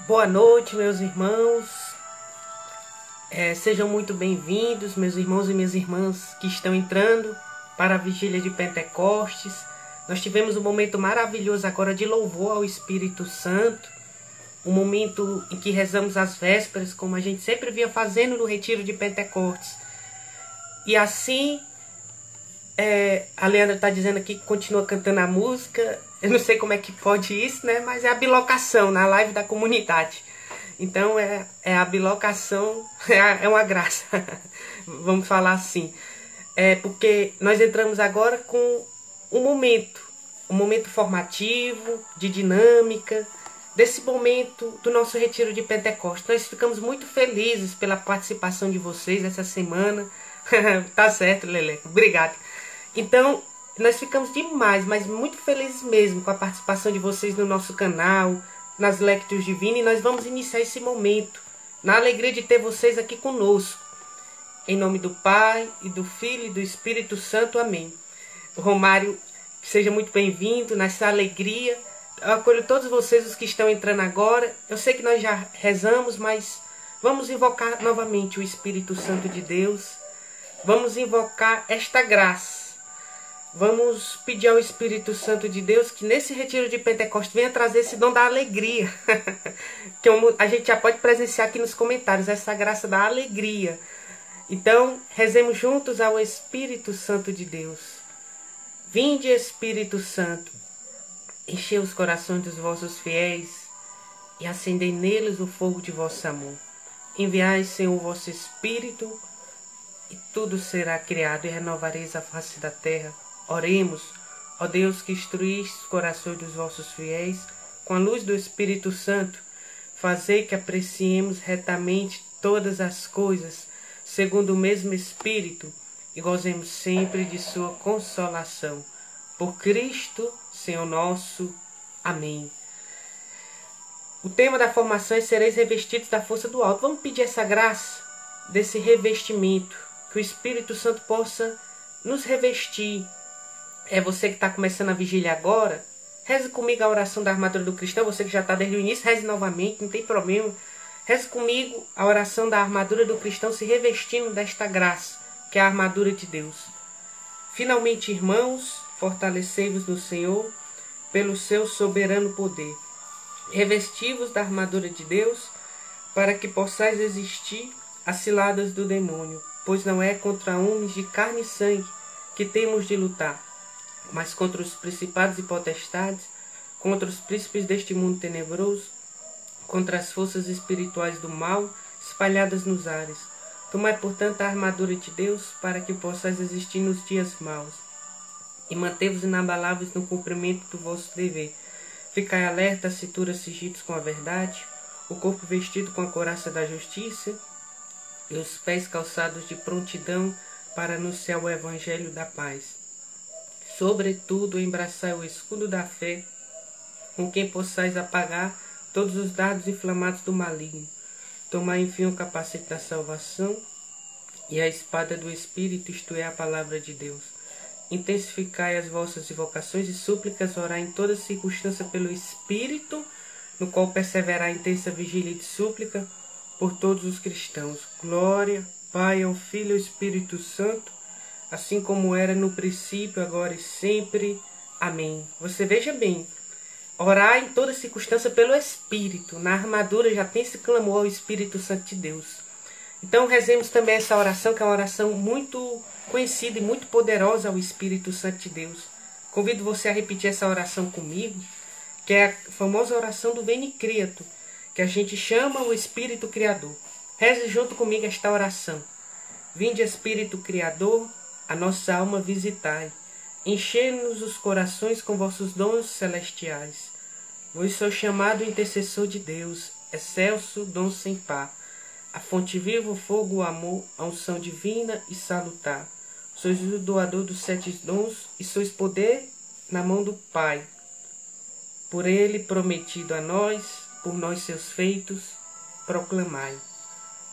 Boa noite, meus irmãos. Sejam muito bem-vindos, meus irmãos e minhas irmãs que estão entrando para a vigília de Pentecostes. Nós tivemos um momento maravilhoso agora de louvor ao Espírito Santo, um momento em que rezamos as vésperas, como a gente sempre vinha fazendo no retiro de Pentecostes. E assim, a Leandra está dizendo aqui que continua cantando a música. Eu não sei como é que pode isso, né? Mas é a bilocação na live da comunidade. Então é a bilocação, é uma graça. Vamos falar assim. Porque nós entramos agora com um momento formativo, de dinâmica, desse momento do nosso retiro de Pentecostes. Nós ficamos muito felizes pela participação de vocês essa semana. Tá certo, Leleco. Obrigada. Então, nós ficamos demais, mas muito felizes mesmo com a participação de vocês no nosso canal, nas Lectures Divinas, e nós vamos iniciar esse momento, na alegria de ter vocês aqui conosco. Em nome do Pai, e do Filho, e do Espírito Santo. Amém. Romário, seja muito bem-vindo nessa alegria. Eu acolho todos vocês, os que estão entrando agora. Eu sei que nós já rezamos, mas vamos invocar novamente o Espírito Santo de Deus. Vamos invocar esta graça. Vamos pedir ao Espírito Santo de Deus que nesse retiro de Pentecostes venha trazer esse dom da alegria. Que a gente já pode presenciar aqui nos comentários, essa graça da alegria. Então, rezemos juntos ao Espírito Santo de Deus. Vinde, Espírito Santo, enchei os corações dos vossos fiéis e acendei neles o fogo de vosso amor. Enviai, Senhor, o vosso Espírito, e tudo será criado, e renovareis a face da terra. Oremos, ó Deus, que instruíste os corações dos vossos fiéis, com a luz do Espírito Santo, fazei que apreciemos retamente todas as coisas, segundo o mesmo Espírito, e gozemos sempre de sua consolação. Por Cristo, Senhor nosso. Amém. O tema da formação é: sereis revestidos da força do alto. Vamos pedir essa graça, desse revestimento, que o Espírito Santo possa nos revestir. Você que está começando a vigília agora, reze comigo a oração da armadura do cristão. Você que já está desde o início, reze novamente, não tem problema. Reze comigo a oração da armadura do cristão, se revestindo desta graça, que é a armadura de Deus. Finalmente, irmãos, fortalecei-vos no Senhor pelo seu soberano poder. Revesti-vos da armadura de Deus, para que possais resistir às ciladas do demônio, pois não é contra homens de carne e sangue que temos de lutar, mas contra os principados e potestades, contra os príncipes deste mundo tenebroso, contra as forças espirituais do mal espalhadas nos ares. Tomai, portanto, a armadura de Deus, para que possais resistir nos dias maus, e mantei-vos inabaláveis no cumprimento do vosso dever. Ficai alerta, a cintura cingidos com a verdade, o corpo vestido com a couraça da justiça, e os pés calçados de prontidão para anunciar o evangelho da paz. Sobretudo, embraçai o escudo da fé, com quem possais apagar todos os dardos inflamados do maligno. Tomai, enfim, o capacete da salvação e a espada do Espírito, isto é, a palavra de Deus. Intensificai as vossas invocações e súplicas, orai em toda circunstância pelo Espírito, no qual perseverai a intensa vigília de súplica por todos os cristãos. Glória, Pai, ao Filho e ao Espírito Santo, assim como era no princípio, agora e sempre. Amém. Você veja bem, orar em toda circunstância pelo Espírito. Na armadura já tem esse clamor ao Espírito Santo de Deus. Então rezemos também essa oração, que é uma oração muito conhecida e muito poderosa ao Espírito Santo de Deus. Convido você a repetir essa oração comigo, que é a famosa oração do Veni Creator, que a gente chama o Espírito Criador. Reze junto comigo esta oração. Vinde, Espírito Criador, a nossa alma visitai, enchei-nos os corações com vossos dons celestiais. Vós sou chamado intercessor de Deus, excelso dom sem par, a fonte viva, o fogo, o amor, a unção divina e salutar. Sois o doador dos 7 dons e sois poder na mão do Pai. Por ele prometido a nós, por nós seus feitos, proclamai.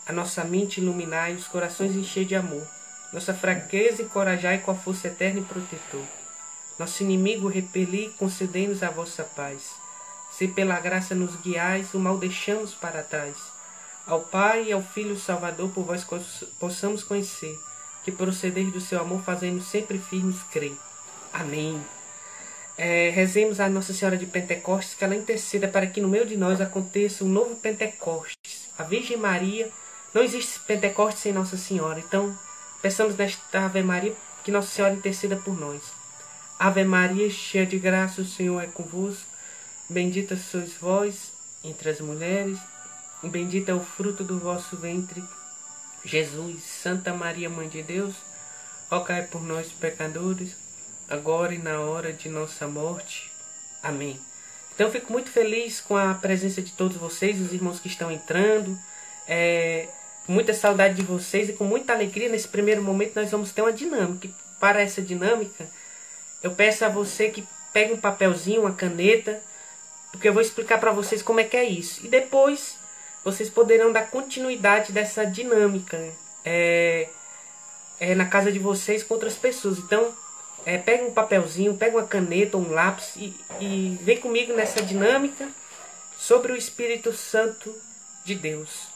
A nossa mente iluminai, os corações enchei de amor. Nossa fraqueza encorajai com a força eterna e protetor. Nosso inimigo repeli, concedei-nos a vossa paz. se pela graça nos guiais, o mal deixamos para trás. Ao Pai e ao Filho Salvador, por vós possamos conhecer, que proceder do seu amor, fazendo sempre firmes crer. Amém. Rezemos a Nossa Senhora de Pentecostes, que ela interceda para que no meio de nós aconteça um novo Pentecostes. A Virgem Maria, não existe Pentecostes sem Nossa Senhora. Então, peçamos nesta Ave Maria que Nossa Senhora interceda por nós. Ave Maria, cheia de graça, o Senhor é convosco. Bendita sois vós entre as mulheres, bendito é o fruto do vosso ventre, Jesus. Santa Maria, Mãe de Deus, rogai por nós, pecadores, agora e na hora de nossa morte. Amém. Então eu fico muito feliz com a presença de todos vocês, os irmãos que estão entrando. Com muita saudade de vocês e com muita alegria. Nesse primeiro momento nós vamos ter uma dinâmica. E para essa dinâmica, eu peço a você que pegue um papelzinho, uma caneta, porque eu vou explicar para vocês como é que é isso. E depois vocês poderão dar continuidade dessa dinâmica na casa de vocês com outras pessoas. Então, pega um papelzinho, pega uma caneta ou um lápis e vem comigo nessa dinâmica sobre o Espírito Santo de Deus.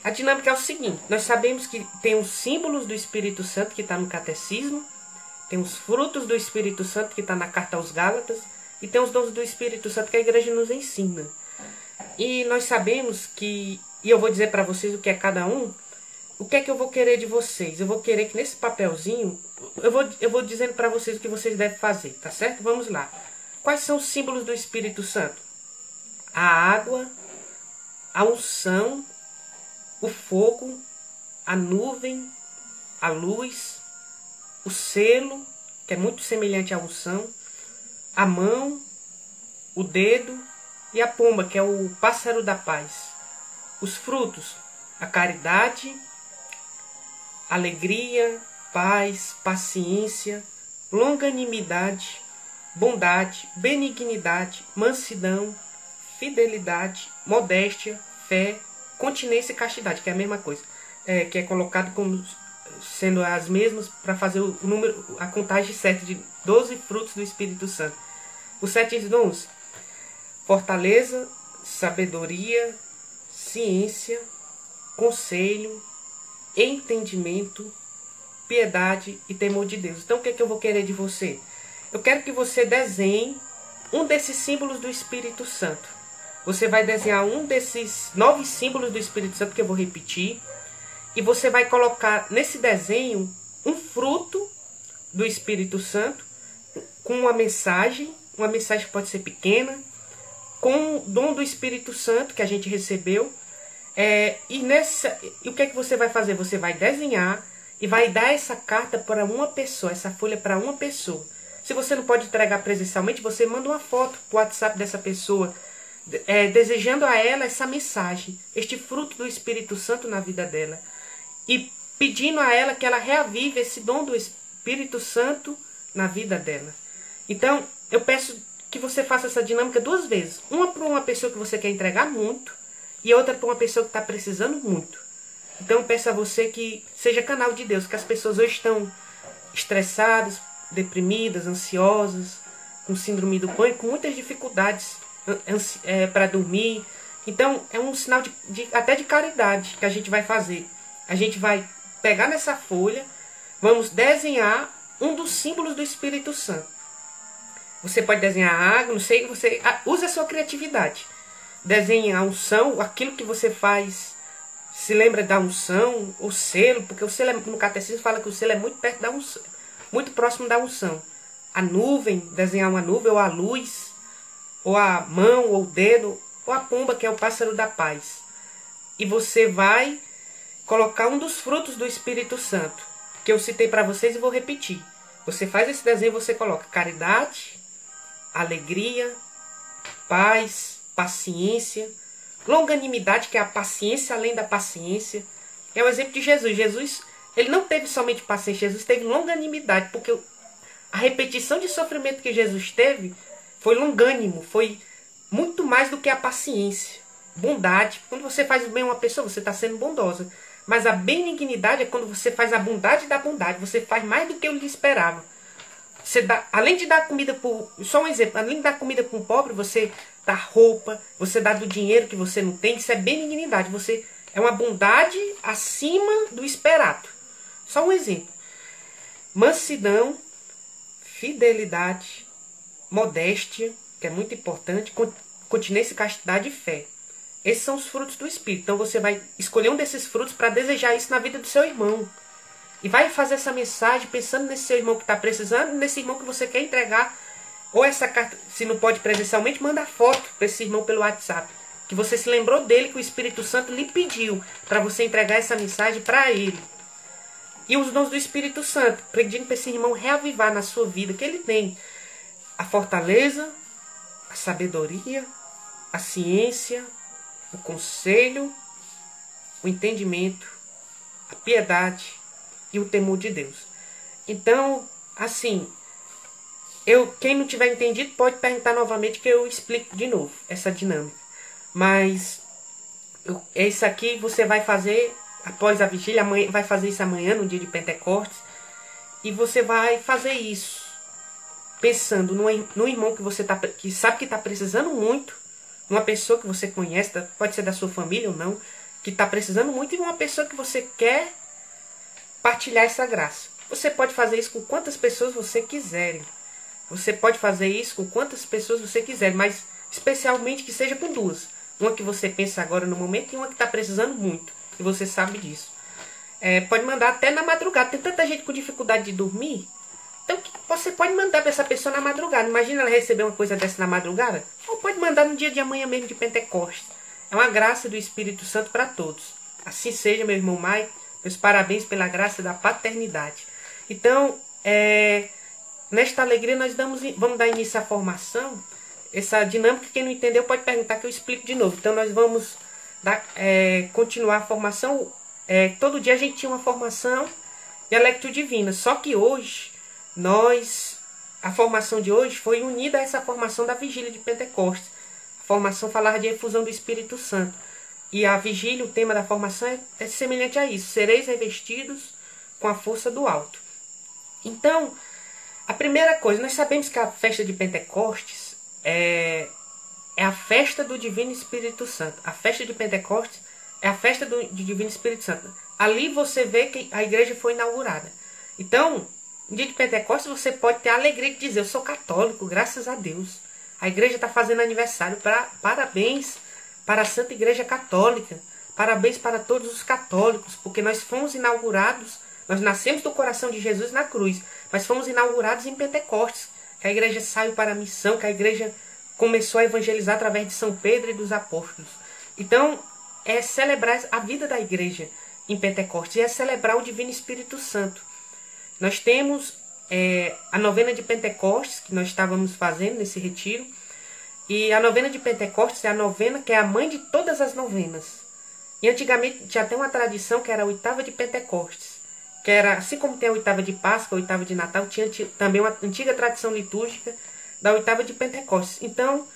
A dinâmica é o seguinte: nós sabemos que tem os símbolos do Espírito Santo que está no Catecismo, tem os frutos do Espírito Santo que está na Carta aos Gálatas, e tem os dons do Espírito Santo que a igreja nos ensina. E nós sabemos que, e eu vou dizer para vocês o que é cada um. O que é que eu vou querer de vocês? Eu vou querer que nesse papelzinho, eu vou dizendo para vocês o que vocês devem fazer, tá certo? Vamos lá. Quais são os símbolos do Espírito Santo? A água, a unção, o fogo, a nuvem, a luz, o selo, que é muito semelhante à unção, a mão, o dedo e a pomba, que é o pássaro da paz. Os frutos, a caridade, alegria, paz, paciência, longanimidade, bondade, benignidade, mansidão, fidelidade, modéstia, fé, continência e castidade, que é a mesma coisa, que é colocado como sendo as mesmas para fazer o número, a contagem certa de 12 frutos do Espírito Santo. Os 7 dons: fortaleza, sabedoria, ciência, conselho, entendimento, piedade e temor de Deus. Então o que é que eu vou querer de você? Eu quero que você desenhe um desses símbolos do Espírito Santo. Você vai desenhar um desses 9 símbolos do Espírito Santo que eu vou repetir. E você vai colocar nesse desenho um fruto do Espírito Santo com uma mensagem que pode ser pequena, com o dom do Espírito Santo que a gente recebeu. E o que é que você vai fazer? Você vai desenhar e vai dar essa carta para uma pessoa, essa folha para uma pessoa. Se você não pode entregar presencialmente, você manda uma foto para o WhatsApp dessa pessoa, desejando a ela essa mensagem, este fruto do Espírito Santo na vida dela. E pedindo a ela que ela reavive esse dom do Espírito Santo na vida dela. Então, eu peço que você faça essa dinâmica 2 vezes. Uma para uma pessoa que você quer entregar muito e outra para uma pessoa que está precisando muito. Então, eu peço a você que seja canal de Deus, que as pessoas hoje estão estressadas, deprimidas, ansiosas, com síndrome do pânico, com muitas dificuldades para dormir. Então, é um sinal até de caridade que a gente vai fazer. A gente vai pegar nessa folha, vamos desenhar um dos símbolos do Espírito Santo. Você pode desenhar água, não sei, você use a sua criatividade. Desenhe a unção, aquilo que você faz. Se lembra da unção, o selo, porque o selo no catecismo fala que o selo é muito perto da unção, muito próximo da unção. A nuvem, desenhar uma nuvem, ou a luz, ou a mão, ou o dedo, ou a pomba, que é o pássaro da paz. E você vai colocar um dos frutos do Espírito Santo, que eu citei para vocês e vou repetir. Você faz esse desenho, você coloca caridade, alegria, paz, paciência, longanimidade, que é a paciência além da paciência. É o exemplo de Jesus. Jesus, ele não teve somente paciência, Jesus teve longanimidade, porque a repetição de sofrimento que Jesus teve foi longânimo, foi muito mais do que a paciência. Bondade, quando você faz bem a uma pessoa, você está sendo bondosa. Mas a benignidade é quando você faz a bondade da bondade. Você faz mais do que eu lhe esperava. Você dá, além de dar comida por... Só um exemplo. Além de dar comida para um pobre, você dá roupa, você dá do dinheiro que você não tem. Isso é benignidade. Você é uma bondade acima do esperado. Só um exemplo. Mansidão, fidelidade, modéstia, que é muito importante, continência, castidade e fé. Esses são os frutos do Espírito. Então você vai escolher um desses frutos para desejar isso na vida do seu irmão. E vai fazer essa mensagem pensando nesse seu irmão que está precisando, nesse irmão que você quer entregar. Ou essa carta, se não pode presencialmente, manda foto para esse irmão pelo WhatsApp. Que você se lembrou dele, que o Espírito Santo lhe pediu para você entregar essa mensagem para ele. E os dons do Espírito Santo, pedindo para esse irmão reavivar na sua vida, que ele tem a fortaleza, a sabedoria, a ciência, o conselho, o entendimento, a piedade e o temor de Deus. Então, assim, quem não tiver entendido pode perguntar novamente que eu explico de novo essa dinâmica. Mas isso aqui você vai fazer após a vigília, vai fazer isso amanhã, no dia de Pentecostes, e você vai fazer isso pensando no irmão que você que sabe que está precisando muito, numa pessoa que você conhece, pode ser da sua família ou não, que está precisando muito, e uma pessoa que você quer partilhar essa graça. Você pode fazer isso com quantas pessoas você quiserem. Você pode fazer isso com quantas pessoas você quiser, mas especialmente que seja com duas. Uma que você pensa agora no momento e uma que está precisando muito. E você sabe disso. Pode mandar até na madrugada. Tem tanta gente com dificuldade de dormir. Então você pode mandar para essa pessoa na madrugada. Imagina ela receber uma coisa dessa na madrugada. Ou pode mandar no dia de amanhã mesmo de Pentecostes. É uma graça do Espírito Santo para todos. Assim seja, meu irmão Mai. Meus parabéns pela graça da paternidade. Então, nesta alegria nós vamos dar início à formação. Essa dinâmica, quem não entendeu pode perguntar que eu explico de novo. Então nós vamos continuar a formação. Todo dia a gente tinha uma formação de Lectio Divina. Só que hoje, a formação de hoje foi unida a essa formação da vigília de Pentecostes. A formação falava de efusão do Espírito Santo. E a vigília, o tema da formação é semelhante a isso. Sereis revestidos com a força do alto. Então, a primeira coisa, nós sabemos que a festa de Pentecostes é a festa do Divino Espírito Santo. A festa de Pentecostes é a festa do Divino Espírito Santo. Ali você vê que a igreja foi inaugurada. Então, no dia de Pentecostes você pode ter a alegria de dizer: eu sou católico, graças a Deus. A igreja está fazendo aniversário. Parabéns para a Santa Igreja Católica. Parabéns para todos os católicos, porque nós fomos inaugurados, nós nascemos do coração de Jesus na cruz, mas fomos inaugurados em Pentecostes, que a igreja saiu para a missão, que a igreja começou a evangelizar através de São Pedro e dos apóstolos. Então, é celebrar a vida da igreja em Pentecostes, e é celebrar o Divino Espírito Santo. Nós temos a novena de Pentecostes, que nós estávamos fazendo nesse retiro, e a novena de Pentecostes é a novena que é a mãe de todas as novenas. E antigamente tinha até uma tradição que era a oitava de Pentecostes, que era, assim como tem a oitava de Páscoa, a oitava de Natal, tinha também uma antiga tradição litúrgica da oitava de Pentecostes. Então,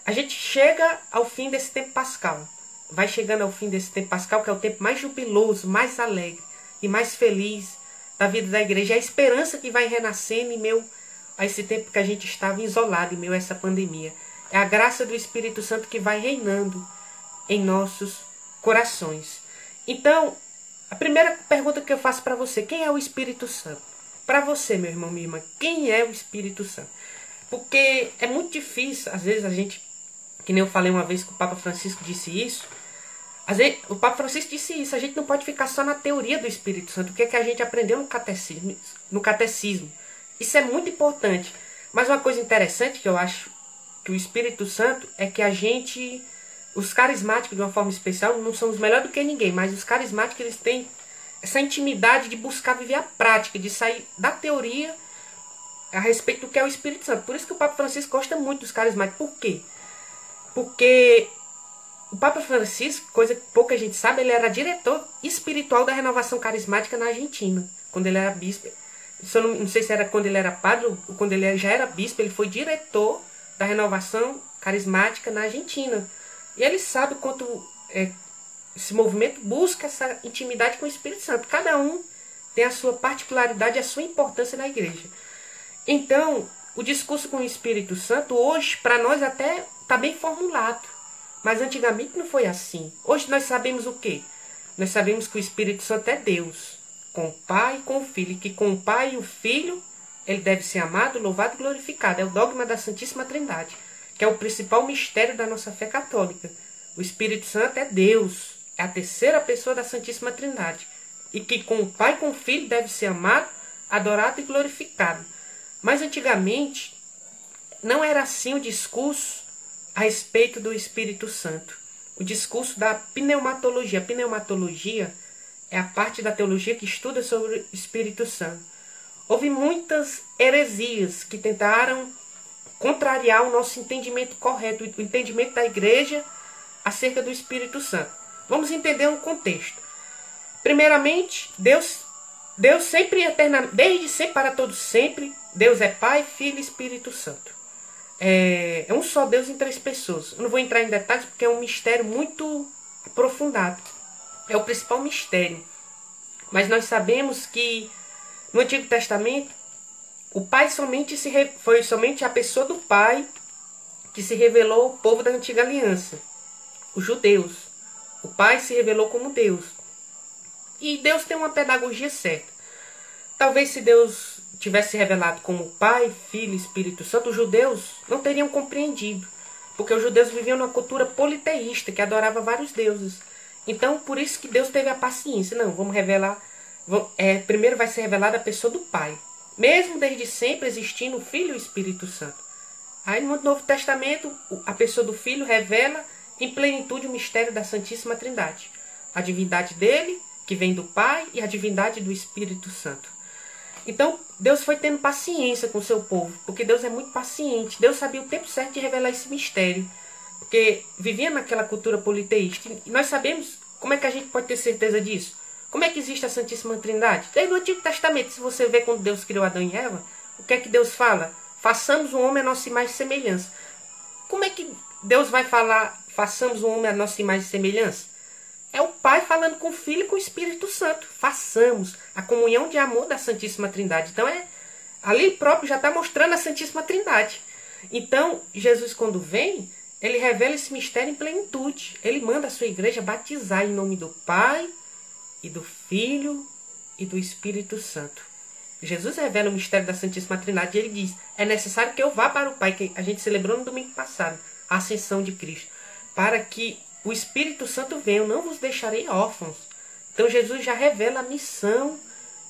a gente chega ao fim desse tempo pascal. Vai chegando ao fim desse tempo pascal, que é o tempo mais jubiloso, mais alegre e mais feliz da vida da igreja. É a esperança que vai renascendo em meio a esse tempo que a gente estava isolado, em meio a essa pandemia. É a graça do Espírito Santo que vai reinando em nossos corações. Então, a primeira pergunta que eu faço para você: quem é o Espírito Santo? Para você, meu irmão, minha irmã, quem é o Espírito Santo? Porque é muito difícil, às vezes a gente, que nem eu falei uma vez que o Papa Francisco disse isso, às vezes, o Papa Francisco disse isso, a gente não pode ficar só na teoria do Espírito Santo, o que é que a gente aprendeu no catecismo. Isso é muito importante. Mas uma coisa interessante que eu acho que o Espírito Santo é que a gente, os carismáticos de uma forma especial, não somos melhor do que ninguém, mas os carismáticos eles têm essa intimidade de buscar viver a prática, de sair da teoria a respeito do que é o Espírito Santo. Por isso que o Papa Francisco gosta muito dos carismáticos. Por quê? Porque o Papa Francisco, coisa que pouca gente sabe, ele era diretor espiritual da renovação carismática na Argentina, quando ele era bispo. Não sei se era quando ele era padre ou quando ele já era bispo, ele foi diretor da renovação carismática na Argentina. E ele sabe quanto esse movimento busca essa intimidade com o Espírito Santo. Cada um tem a sua particularidade, a sua importância na igreja. Então, o discurso com o Espírito Santo hoje, para nós até está bem formulado. Mas antigamente não foi assim. Hoje nós sabemos o quê? Nós sabemos que o Espírito Santo é Deus, com o Pai e com o Filho. E que com o Pai e o Filho, ele deve ser amado, louvado e glorificado. É o dogma da Santíssima Trindade, que é o principal mistério da nossa fé católica. O Espírito Santo é Deus, é a terceira pessoa da Santíssima Trindade. E que com o Pai e com o Filho deve ser amado, adorado e glorificado. Mas antigamente não era assim o discurso a respeito do Espírito Santo. O discurso da pneumatologia. A pneumatologia é a parte da teologia que estuda sobre o Espírito Santo. Houve muitas heresias que tentaram contrariar o nosso entendimento correto, o entendimento da igreja acerca do Espírito Santo. Vamos entender um contexto. Primeiramente, Deus sempre eternamente, desde sempre para todos sempre, Deus é Pai, Filho e Espírito Santo. É um só Deus em três pessoas. Eu não vou entrar em detalhes porque é um mistério muito aprofundado. É o principal mistério. Mas nós sabemos que no Antigo Testamento o Pai foi somente a pessoa do Pai que se revelou ao povo da Antiga Aliança, os judeus. O Pai se revelou como Deus. E Deus tem uma pedagogia certa. Talvez se Deus tivesse revelado como Pai, Filho e Espírito Santo, os judeus não teriam compreendido. Porque os judeus viviam numa cultura politeísta, que adorava vários deuses. Então, por isso que Deus teve a paciência. Não, vamos revelar. Primeiro vai ser revelada a pessoa do Pai. Mesmo desde sempre existindo o Filho e o Espírito Santo. Aí no Novo Testamento, a pessoa do Filho revela em plenitude o mistério da Santíssima Trindade. A divindade dele, que vem do Pai, e a divindade do Espírito Santo. Então, Deus foi tendo paciência com o seu povo, porque Deus é muito paciente. Deus sabia o tempo certo de revelar esse mistério, porque vivia naquela cultura politeísta. E nós sabemos, como é que a gente pode ter certeza disso? Como é que existe a Santíssima Trindade? Desde o Antigo Testamento, se você vê quando Deus criou Adão e Eva, o que é que Deus fala? Façamos o homem a nossa imagem e semelhança. Como é que Deus vai falar, façamos o homem a nossa imagem e semelhança? É o Pai falando com o Filho e com o Espírito Santo. Façamos a comunhão de amor da Santíssima Trindade. Então, ali próprio já está mostrando a Santíssima Trindade. Então, Jesus, quando vem, ele revela esse mistério em plenitude. Ele manda a sua igreja batizar em nome do Pai, e do Filho, e do Espírito Santo. Jesus revela o mistério da Santíssima Trindade e ele diz, é necessário que eu vá para o Pai, que a gente celebrou no domingo passado, a ascensão de Cristo, para que o Espírito Santo venha, eu não vos deixarei órfãos. Então Jesus já revela a missão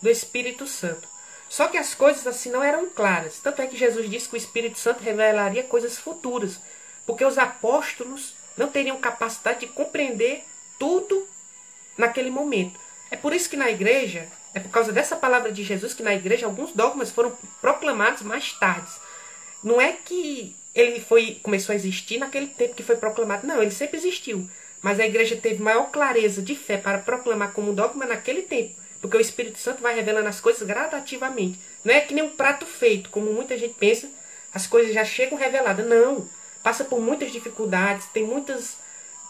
do Espírito Santo. Só que as coisas assim não eram claras. Tanto é que Jesus disse que o Espírito Santo revelaria coisas futuras. Porque os apóstolos não teriam capacidade de compreender tudo naquele momento. É por isso que na igreja, é por causa dessa palavra de Jesus, que na igreja alguns dogmas foram proclamados mais tarde. Não é que ele começou a existir naquele tempo que foi proclamado. Não, ele sempre existiu. Mas a igreja teve maior clareza de fé para proclamar como dogma naquele tempo. Porque o Espírito Santo vai revelando as coisas gradativamente. Não é que nem um prato feito, como muita gente pensa, as coisas já chegam reveladas. Não. Passa por muitas dificuldades, tem muitas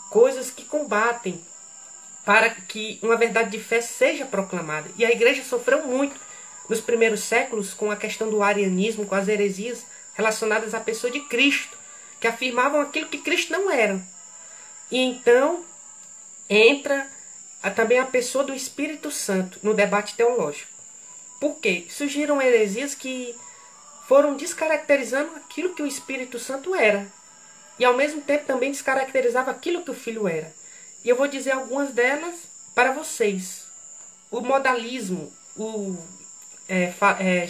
coisas que combatem para que uma verdade de fé seja proclamada. E a igreja sofreu muito nos primeiros séculos com a questão do arianismo, com as heresias relacionadas à pessoa de Cristo, que afirmavam aquilo que Cristo não era. E então entra também a pessoa do Espírito Santo no debate teológico. Por quê? Surgiram heresias que foram descaracterizando aquilo que o Espírito Santo era. E ao mesmo tempo também descaracterizava aquilo que o Filho era. E eu vou dizer algumas delas para vocês. O modalismo,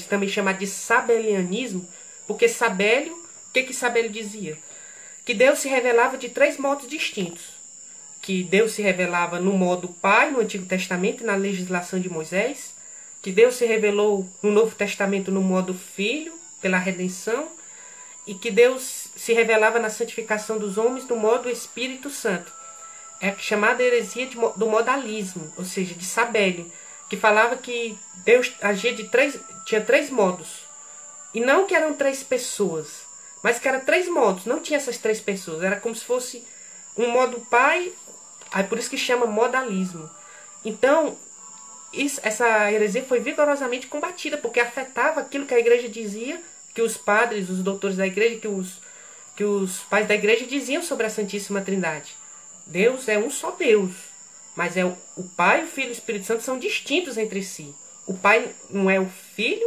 também chamado de sabelianismo, porque Sabélio, o que Sabélio dizia? Que Deus se revelava de três modos distintos. Que Deus se revelava no modo Pai, no Antigo Testamento, na legislação de Moisés. Que Deus se revelou no Novo Testamento no modo Filho, pela redenção. E que Deus se revelava na santificação dos homens no modo Espírito Santo. É chamada heresia do modalismo, ou seja, de Sabélio, que falava que Deus agia tinha três modos. E não que eram três pessoas, mas que eram três modos. Não tinha essas três pessoas, era como se fosse um modo Pai, aí por isso que chama modalismo. Então, essa heresia foi vigorosamente combatida, porque afetava aquilo que a igreja dizia, que os padres, os doutores da igreja, que os pais da igreja diziam sobre a Santíssima Trindade. Deus é um só Deus, mas é o Pai, o Filho e o Espírito Santo são distintos entre si. O Pai não é o Filho,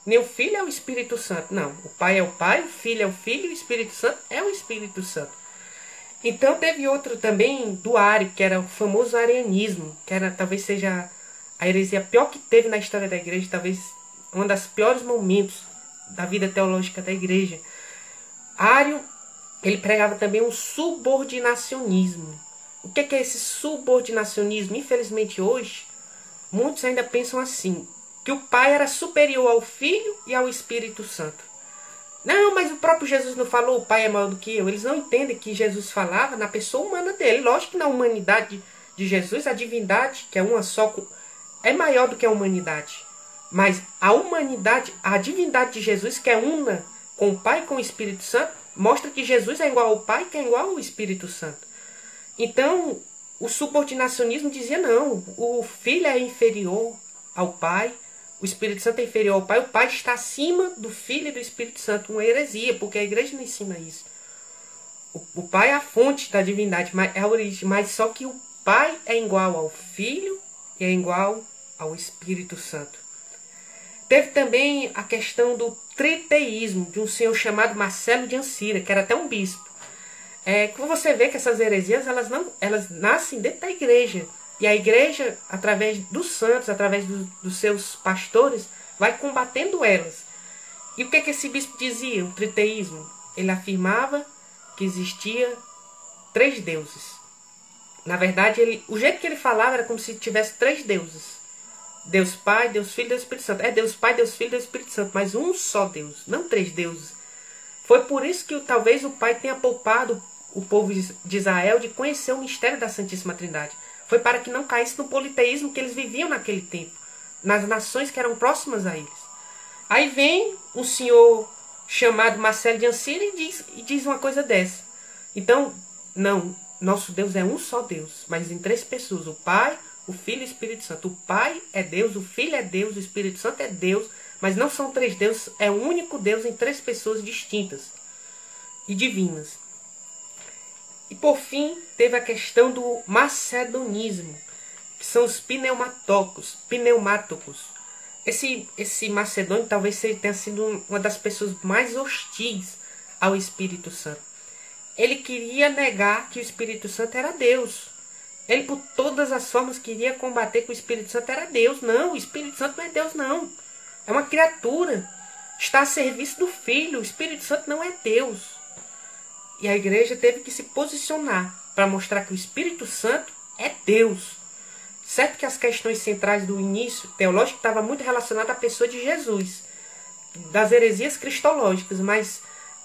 nem o Filho é o Espírito Santo. Não, o Pai é o Pai, o Filho é o Filho e o Espírito Santo é o Espírito Santo. Então teve outro também do Ário, que era o famoso arianismo, que era, talvez seja a heresia pior que teve na história da igreja, talvez um dos piores momentos da vida teológica da igreja. Ário, ele pregava também um subordinacionismo. O que é esse subordinacionismo? Infelizmente hoje, muitos ainda pensam assim, que o Pai era superior ao Filho e ao Espírito Santo. Não, mas o próprio Jesus não falou, o Pai é maior do que eu. Eles não entendem que Jesus falava na pessoa humana dele. Lógico que na humanidade de Jesus, a divindade, que é uma só, é maior do que a humanidade. Mas a humanidade, a divindade de Jesus, que é una com o Pai e com o Espírito Santo, mostra que Jesus é igual ao Pai, que é igual ao Espírito Santo. Então, o subordinacionismo dizia não, o Filho é inferior ao Pai, o Espírito Santo é inferior ao Pai, o Pai está acima do Filho e do Espírito Santo. Uma heresia, porque a igreja não ensina isso. O Pai é a fonte da divindade, é a origem, mas só que o Pai é igual ao Filho e é igual ao Espírito Santo. Teve também a questão do triteísmo, de um senhor chamado Marcelo de Ancira, que era até um bispo. Como você vê que essas heresias elas nascem dentro da igreja. E a igreja, através dos santos, através dos seus pastores, vai combatendo elas. E o que esse bispo dizia, o triteísmo? Ele afirmava que existia 3 deuses. Na verdade, o jeito que ele falava era como se tivesse 3 deuses. Deus Pai, Deus Filho e Deus Espírito Santo. É Deus Pai, Deus Filho e Deus Espírito Santo, mas um só Deus, não 3 deuses. Foi por isso que talvez o Pai tenha poupado o povo de Israel de conhecer o mistério da Santíssima Trindade. Foi para que não caísse no politeísmo que eles viviam naquele tempo, nas nações que eram próximas a eles. Aí vem um senhor chamado Marcelo de Ancira e diz uma coisa dessa. Então, não, nosso Deus é um só Deus, mas em 3 pessoas, o Pai, o Filho e o Espírito Santo. O Pai é Deus, o Filho é Deus, o Espírito Santo é Deus, mas não são 3 deuses, é um único Deus em 3 pessoas distintas e divinas. E por fim, teve a questão do macedonismo, que são os pneumáticos. Esse macedônio talvez tenha sido uma das pessoas mais hostis ao Espírito Santo. Ele queria negar que o Espírito Santo era Deus. Ele, por todas as formas, queria combater que o Espírito Santo era Deus. Não, o Espírito Santo não é Deus, não. É uma criatura. Está a serviço do Filho. O Espírito Santo não é Deus. E a igreja teve que se posicionar para mostrar que o Espírito Santo é Deus. Certo que as questões centrais do início teológico estavam muito relacionadas à pessoa de Jesus, das heresias cristológicas, mas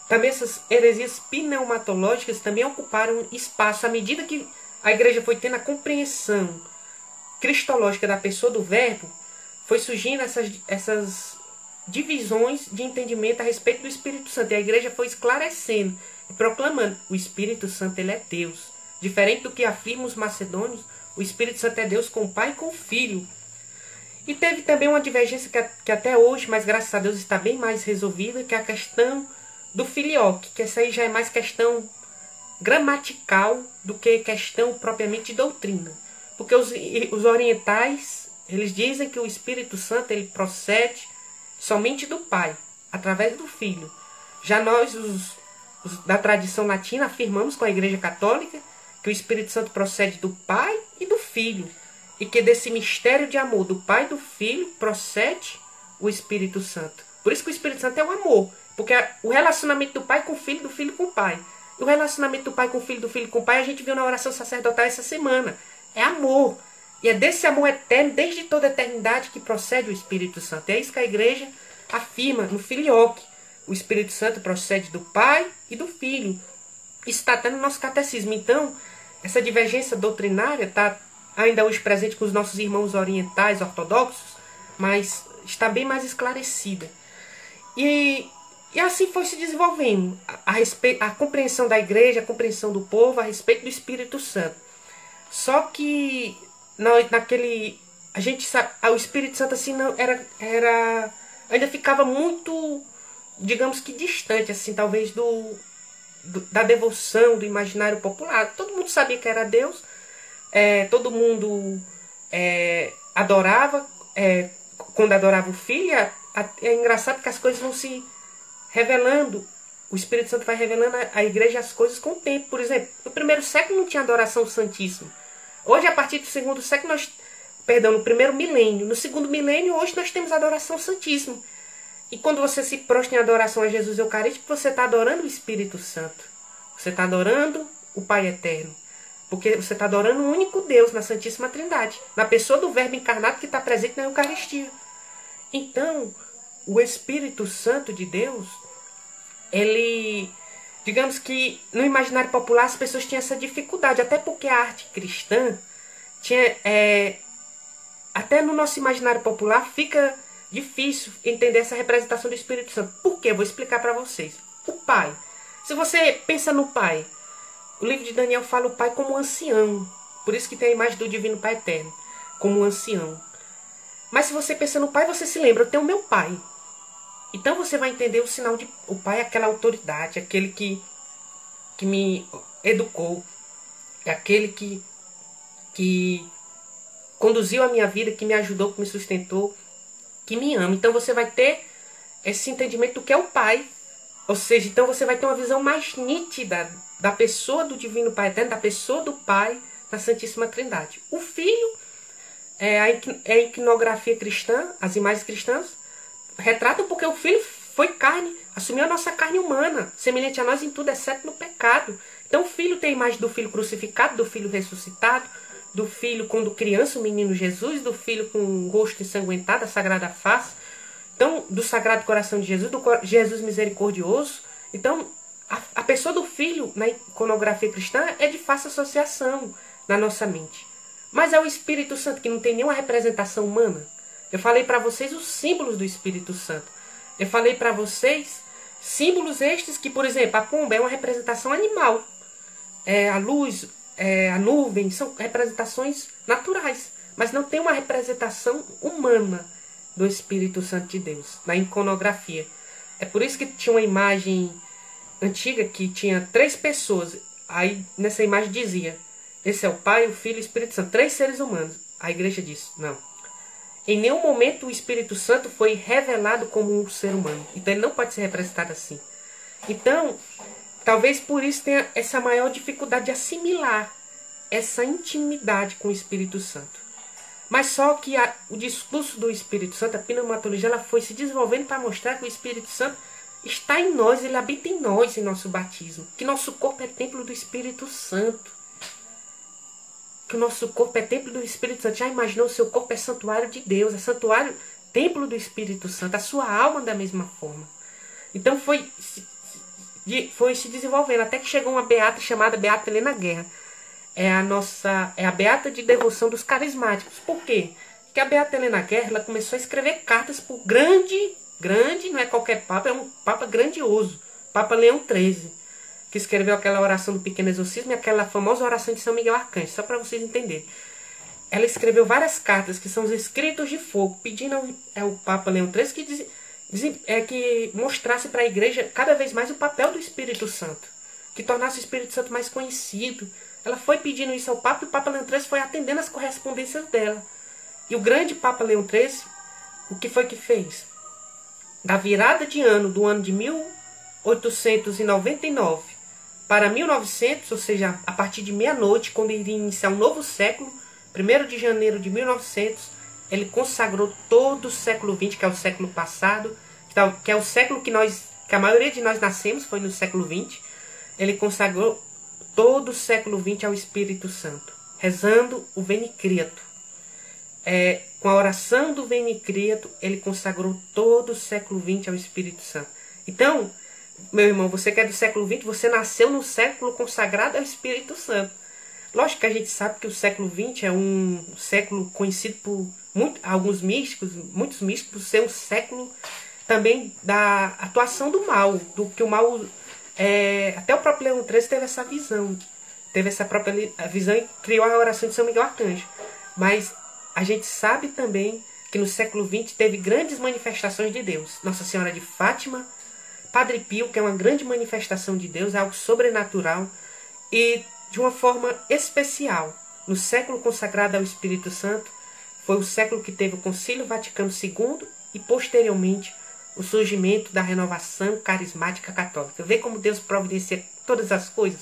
também essas heresias pneumatológicas também ocuparam espaço à medida que a igreja foi tendo a compreensão cristológica da pessoa do Verbo, foi surgindo essas divisões de entendimento a respeito do Espírito Santo. E a igreja foi esclarecendo e proclamando: o Espírito Santo ele é Deus. Diferente do que afirmam os macedônios, o Espírito Santo é Deus com o Pai e com o Filho. E teve também uma divergência que até hoje, mas graças a Deus está bem mais resolvida, que é a questão do filioque, que essa aí já é mais questão gramatical do que questão propriamente de doutrina. Porque os orientais, eles dizem que o Espírito Santo ele procede somente do Pai, através do Filho. Já nós, os da tradição latina, afirmamos com a Igreja Católica que o Espírito Santo procede do Pai e do Filho. E que desse mistério de amor do Pai e do Filho procede o Espírito Santo. Por isso que o Espírito Santo é o amor. Porque o relacionamento do Pai com o Filho, do Filho com o Pai. E o relacionamento do Pai com o Filho, do Filho com o Pai, a gente viu na oração sacerdotal essa semana. É amor. E é desse amor eterno, desde toda a eternidade, que procede o Espírito Santo. É isso que a igreja afirma no filioque. O Espírito Santo procede do Pai e do Filho. Isso está até no nosso catecismo. Então, essa divergência doutrinária está ainda hoje presente com os nossos irmãos orientais, ortodoxos, mas está bem mais esclarecida. E assim foi se desenvolvendo a compreensão da igreja, a compreensão do povo a respeito do Espírito Santo. Só que a gente sabe, o Espírito Santo assim não ainda ficava muito, digamos que distante, assim, talvez da devoção, do imaginário popular. Todo mundo sabia que era Deus, todo mundo adorava, quando adorava o Filho. É engraçado que as coisas vão se revelando. O Espírito Santo vai revelando à igreja as coisas com o tempo. Por exemplo, no primeiro século não tinha adoração santíssima. Hoje, a partir do segundo século, no primeiro milênio. No segundo milênio, hoje nós temos adoração santíssima. E quando você se prostra em adoração a Jesus Eucarístico, você está adorando o Espírito Santo. Você está adorando o Pai Eterno. Porque você está adorando o único Deus na Santíssima Trindade. Na pessoa do Verbo encarnado que está presente na Eucaristia. Então, o Espírito Santo de Deus, ele, digamos que no imaginário popular as pessoas tinham essa dificuldade. Até porque a arte cristã tinha... até no nosso imaginário popular fica difícil entender essa representação do Espírito Santo. Por quê? Eu vou explicar para vocês. O Pai. Se você pensa no Pai, o livro de Daniel fala o Pai como um ancião. Por isso que tem a imagem do Divino Pai Eterno, como um ancião. Mas se você pensa no Pai, você se lembra, eu tenho o meu Pai. Então você vai entender o sinal de... O Pai é aquela autoridade, aquele que me educou. É aquele que conduziu a minha vida, que me ajudou, que me sustentou, que me ama. Então você vai ter esse entendimento do que é o Pai. Ou seja, então você vai ter uma visão mais nítida da pessoa do Divino Pai Eterno, da pessoa do Pai na Santíssima Trindade. O Filho é a iconografia cristã, as imagens cristãs retratam porque o Filho foi carne, assumiu a nossa carne humana, semelhante a nós em tudo, exceto no pecado. Então o Filho tem a imagem do Filho crucificado, do Filho ressuscitado, do Filho quando criança, o menino Jesus, do Filho com o rosto ensanguentado, a Sagrada Face, então, do Sagrado Coração de Jesus, do Jesus misericordioso. Então, a pessoa do Filho, na iconografia cristã, é de fácil associação na nossa mente. Mas é o Espírito Santo, que não tem nenhuma representação humana. Eu falei para vocês os símbolos do Espírito Santo. Eu falei para vocês símbolos estes que, por exemplo, a pomba é uma representação animal. A luz, a nuvem, são representações naturais. Mas não tem uma representação humana do Espírito Santo de Deus, na iconografia. É por isso que tinha uma imagem antiga que tinha 3 pessoas. Aí nessa imagem dizia: esse é o Pai, o Filho e o Espírito Santo, 3 seres humanos. A igreja disse: não. Em nenhum momento o Espírito Santo foi revelado como um ser humano. Então ele não pode ser representado assim. Então, talvez por isso tenha essa maior dificuldade de assimilar essa intimidade com o Espírito Santo. Mas só que o discurso do Espírito Santo, a pneumatologia, ela foi se desenvolvendo para mostrar que o Espírito Santo está em nós, ele habita em nós, em nosso batismo. Que nosso corpo é templo do Espírito Santo. Que o nosso corpo é templo do Espírito Santo. Já imaginou? O seu corpo é santuário de Deus, é santuário, templo do Espírito Santo. A sua alma da mesma forma. Então foi se desenvolvendo, até que chegou uma beata chamada Beata Helena Guerra. É a beata de devoção dos carismáticos. Por quê? Porque a Beata Helena Guerra, ela começou a escrever cartas por grande, não é qualquer papa, é um papa grandioso, Papa Leão XIII, que escreveu aquela oração do pequeno exorcismo e aquela famosa oração de São Miguel Arcanjo, só para vocês entenderem. Ela escreveu várias cartas, que são os escritos de fogo, pedindo ao Papa Leão XIII que mostrasse para a igreja cada vez mais o papel do Espírito Santo, que tornasse o Espírito Santo mais conhecido. Ela foi pedindo isso ao Papa e o Papa Leão XIII foi atendendo as correspondências dela. E o grande Papa Leão XIII, o que foi que fez? Da virada de ano, do ano de 1899 para 1900, ou seja, a partir de meia-noite, quando iria iniciar um novo século, 1º de janeiro de 1900, ele consagrou todo o século XX, que é o século passado, que é o século que a maioria de nós nascemos, foi no século XX. Ele consagrou todo o século XX ao Espírito Santo, rezando o Veni Creator. Com a oração do Veni Creator, ele consagrou todo o século XX ao Espírito Santo. Então, meu irmão, você que é do século XX, você nasceu no século consagrado ao Espírito Santo. Lógico que a gente sabe que o século XX é um século conhecido por muitos místicos, por ser um século também da atuação do mal, do que o mal... até o próprio Leão XIII teve essa visão. Teve essa própria visão e criou a oração de São Miguel Arcanjo. Mas a gente sabe também que no século XX teve grandes manifestações de Deus. Nossa Senhora de Fátima, Padre Pio, que é uma grande manifestação de Deus, algo sobrenatural, e de uma forma especial, no século consagrado ao Espírito Santo, foi o século que teve o Concílio Vaticano II e, posteriormente, o surgimento da renovação carismática católica. Vê como Deus providencia todas as coisas?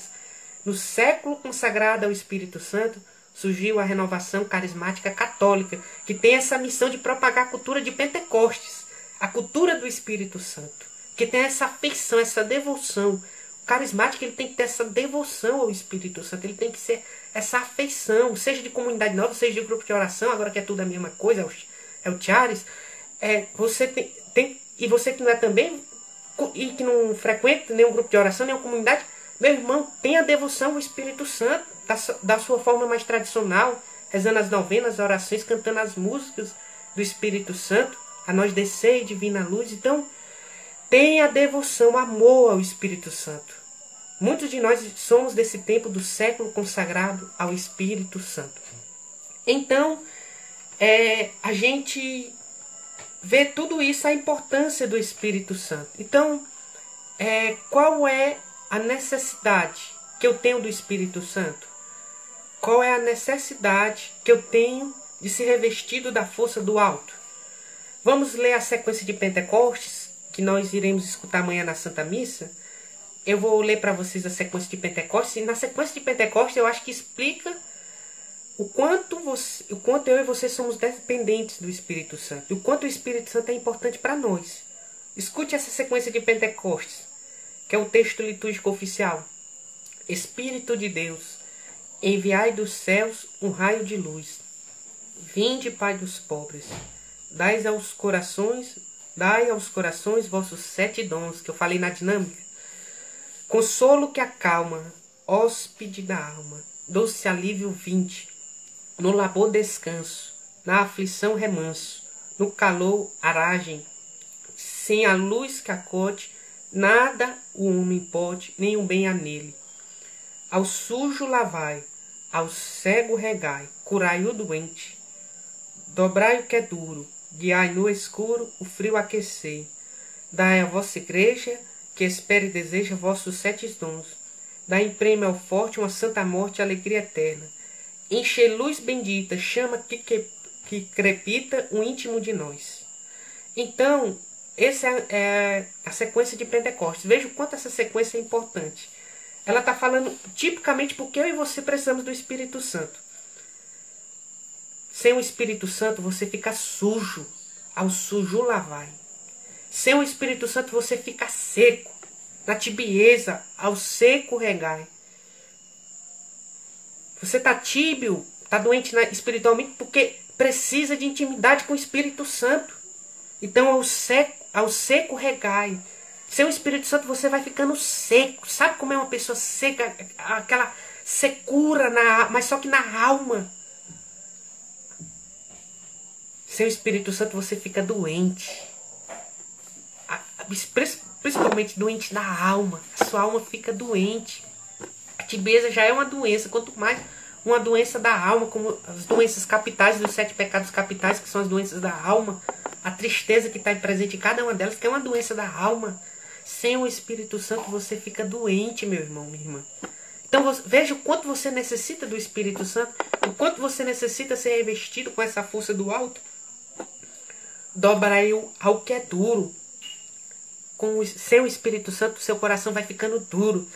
No século consagrado ao Espírito Santo, surgiu a renovação carismática católica, que tem essa missão de propagar a cultura de Pentecostes, a cultura do Espírito Santo, que tem essa afeição, essa devoção. O carismático, ele tem que ter essa devoção ao Espírito Santo, ele tem que ser essa afeição, seja de comunidade nova, seja de grupo de oração, agora que é tudo a mesma coisa, é o Charis. Você tem, e você que não é também, e que não frequenta nenhum grupo de oração, nenhuma comunidade, meu irmão, tenha devoção ao Espírito Santo, da sua forma mais tradicional, rezando as novenas, as orações, cantando as músicas do Espírito Santo, a nós descer divina luz. Então, tenha devoção, amor ao Espírito Santo. Muitos de nós somos desse tempo do século consagrado ao Espírito Santo. Então, a gente vê tudo isso, a importância do Espírito Santo. Então, qual é a necessidade que eu tenho do Espírito Santo? Qual é a necessidade que eu tenho de ser revestido da força do alto? Vamos ler a sequência de Pentecostes, que nós iremos escutar amanhã na Santa Missa. Eu vou ler para vocês a sequência de Pentecostes. E na sequência de Pentecostes eu acho que explica o quanto eu e você somos dependentes do Espírito Santo. E o quanto o Espírito Santo é importante para nós. Escute essa sequência de Pentecostes, que é o texto litúrgico oficial. Espírito de Deus, enviai dos céus um raio de luz. Vinde, Pai dos pobres, dai aos corações vossos 7 dons, que eu falei na dinâmica. Consolo que acalma, hóspede da alma, doce alívio vinde, no labor descanso, na aflição remanso, no calor aragem, sem a luz que acode, nada o homem pode, nenhum bem há nele. Ao sujo lavai, ao cego regai, curai o doente, dobrai o que é duro, guiai no escuro, o frio aquecei. Dai à vossa igreja, que espere e deseja vossos 7 dons. Dai em prêmio ao forte uma santa morte e alegria eterna. Enche luz bendita, chama que crepita o íntimo de nós. Então, essa é a sequência de Pentecostes. Veja o quanto essa sequência é importante. Ela está falando tipicamente porque eu e você precisamos do Espírito Santo. Sem o Espírito Santo você fica sujo, ao sujo lavai. Sem o Espírito Santo você fica seco, na tibieza, ao seco regai. Você está tíbio, está doente espiritualmente porque precisa de intimidade com o Espírito Santo. Então ao seco regai. Sem o Espírito Santo você vai ficando seco. Sabe como é uma pessoa seca? Aquela secura, mas só que na alma. Sem o Espírito Santo você fica doente. Principalmente doente na alma. A sua alma fica doente. A tibieza já é uma doença. Quanto mais uma doença da alma, como as doenças capitais dos 7 pecados capitais, que são as doenças da alma. A tristeza que está presente em cada uma delas, que é uma doença da alma. Sem o Espírito Santo você fica doente, meu irmão, minha irmã. Então veja o quanto você necessita do Espírito Santo. O quanto você necessita ser revestido com essa força do alto. Dobrai ao que é duro. Sem o Espírito Santo, seu coração vai ficando duro.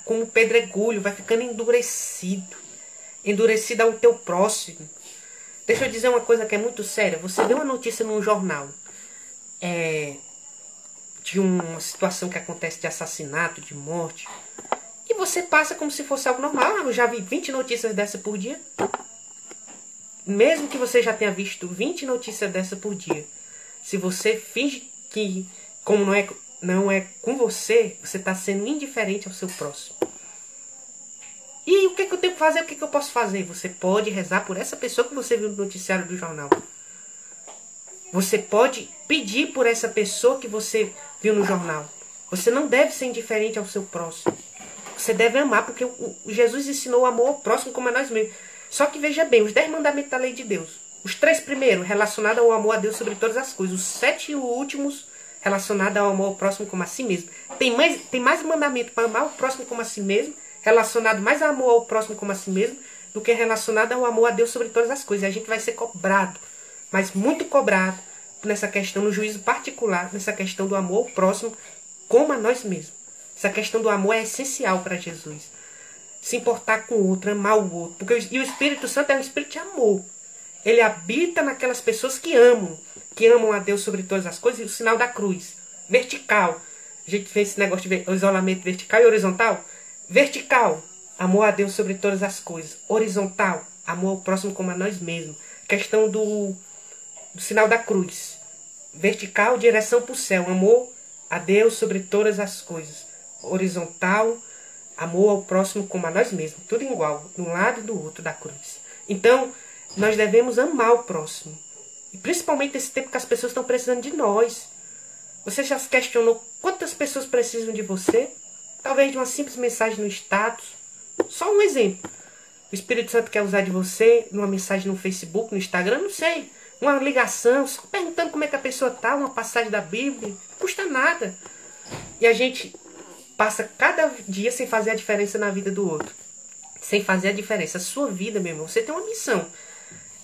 Como pedregulho, vai ficando endurecido. Endurecido ao teu próximo. Deixa eu dizer uma coisa que é muito séria. Você vê uma notícia num jornal de uma situação que acontece de assassinato, de morte, e você passa como se fosse algo normal. Eu já vi 20 notícias dessa por dia. Mesmo que você já tenha visto 20 notícias dessa por dia, se você finge que, como não é com você, você está sendo indiferente ao seu próximo. E o que eu tenho que fazer? O que eu posso fazer? Você pode rezar por essa pessoa que você viu no noticiário do jornal. Você pode pedir por essa pessoa que você viu no jornal. Você não deve ser indiferente ao seu próximo. Você deve amar, porque Jesus ensinou o amor ao próximo como a nós mesmos. Só que veja bem, os 10 mandamentos da lei de Deus. Os 3 primeiros, relacionados ao amor a Deus sobre todas as coisas. Os 7 últimos, relacionados ao amor ao próximo como a si mesmo. Tem mais mandamento para amar o próximo como a si mesmo, relacionado mais ao amor ao próximo como a si mesmo, do que relacionado ao amor a Deus sobre todas as coisas. E a gente vai ser cobrado, mas muito cobrado, nessa questão, no juízo particular, nessa questão do amor ao próximo como a nós mesmos. Essa questão do amor é essencial para Jesus. Se importar com o outro, amar o outro. E o Espírito Santo é um espírito de amor. Ele habita naquelas pessoas que amam a Deus sobre todas as coisas. E o sinal da cruz, vertical. A gente fez esse negócio de isolamento vertical e horizontal. Vertical, amor a Deus sobre todas as coisas. Horizontal, amor ao próximo como a nós mesmos. Questão do sinal da cruz. Vertical, direção para o céu. Amor a Deus sobre todas as coisas. Horizontal, amor ao próximo como a nós mesmos. Tudo igual, de um lado e do outro da cruz. Então, nós devemos amar o próximo. E principalmente nesse tempo que as pessoas estão precisando de nós. Você já se questionou quantas pessoas precisam de você? Talvez de uma simples mensagem no status. Só um exemplo. O Espírito Santo quer usar de você numa mensagem no Facebook, no Instagram, não sei. Uma ligação, só perguntando como é que a pessoa está, uma passagem da Bíblia. Não custa nada. E a gente passa cada dia sem fazer a diferença na vida do outro. Sem fazer a diferença. A sua vida, meu irmão, você tem uma missão.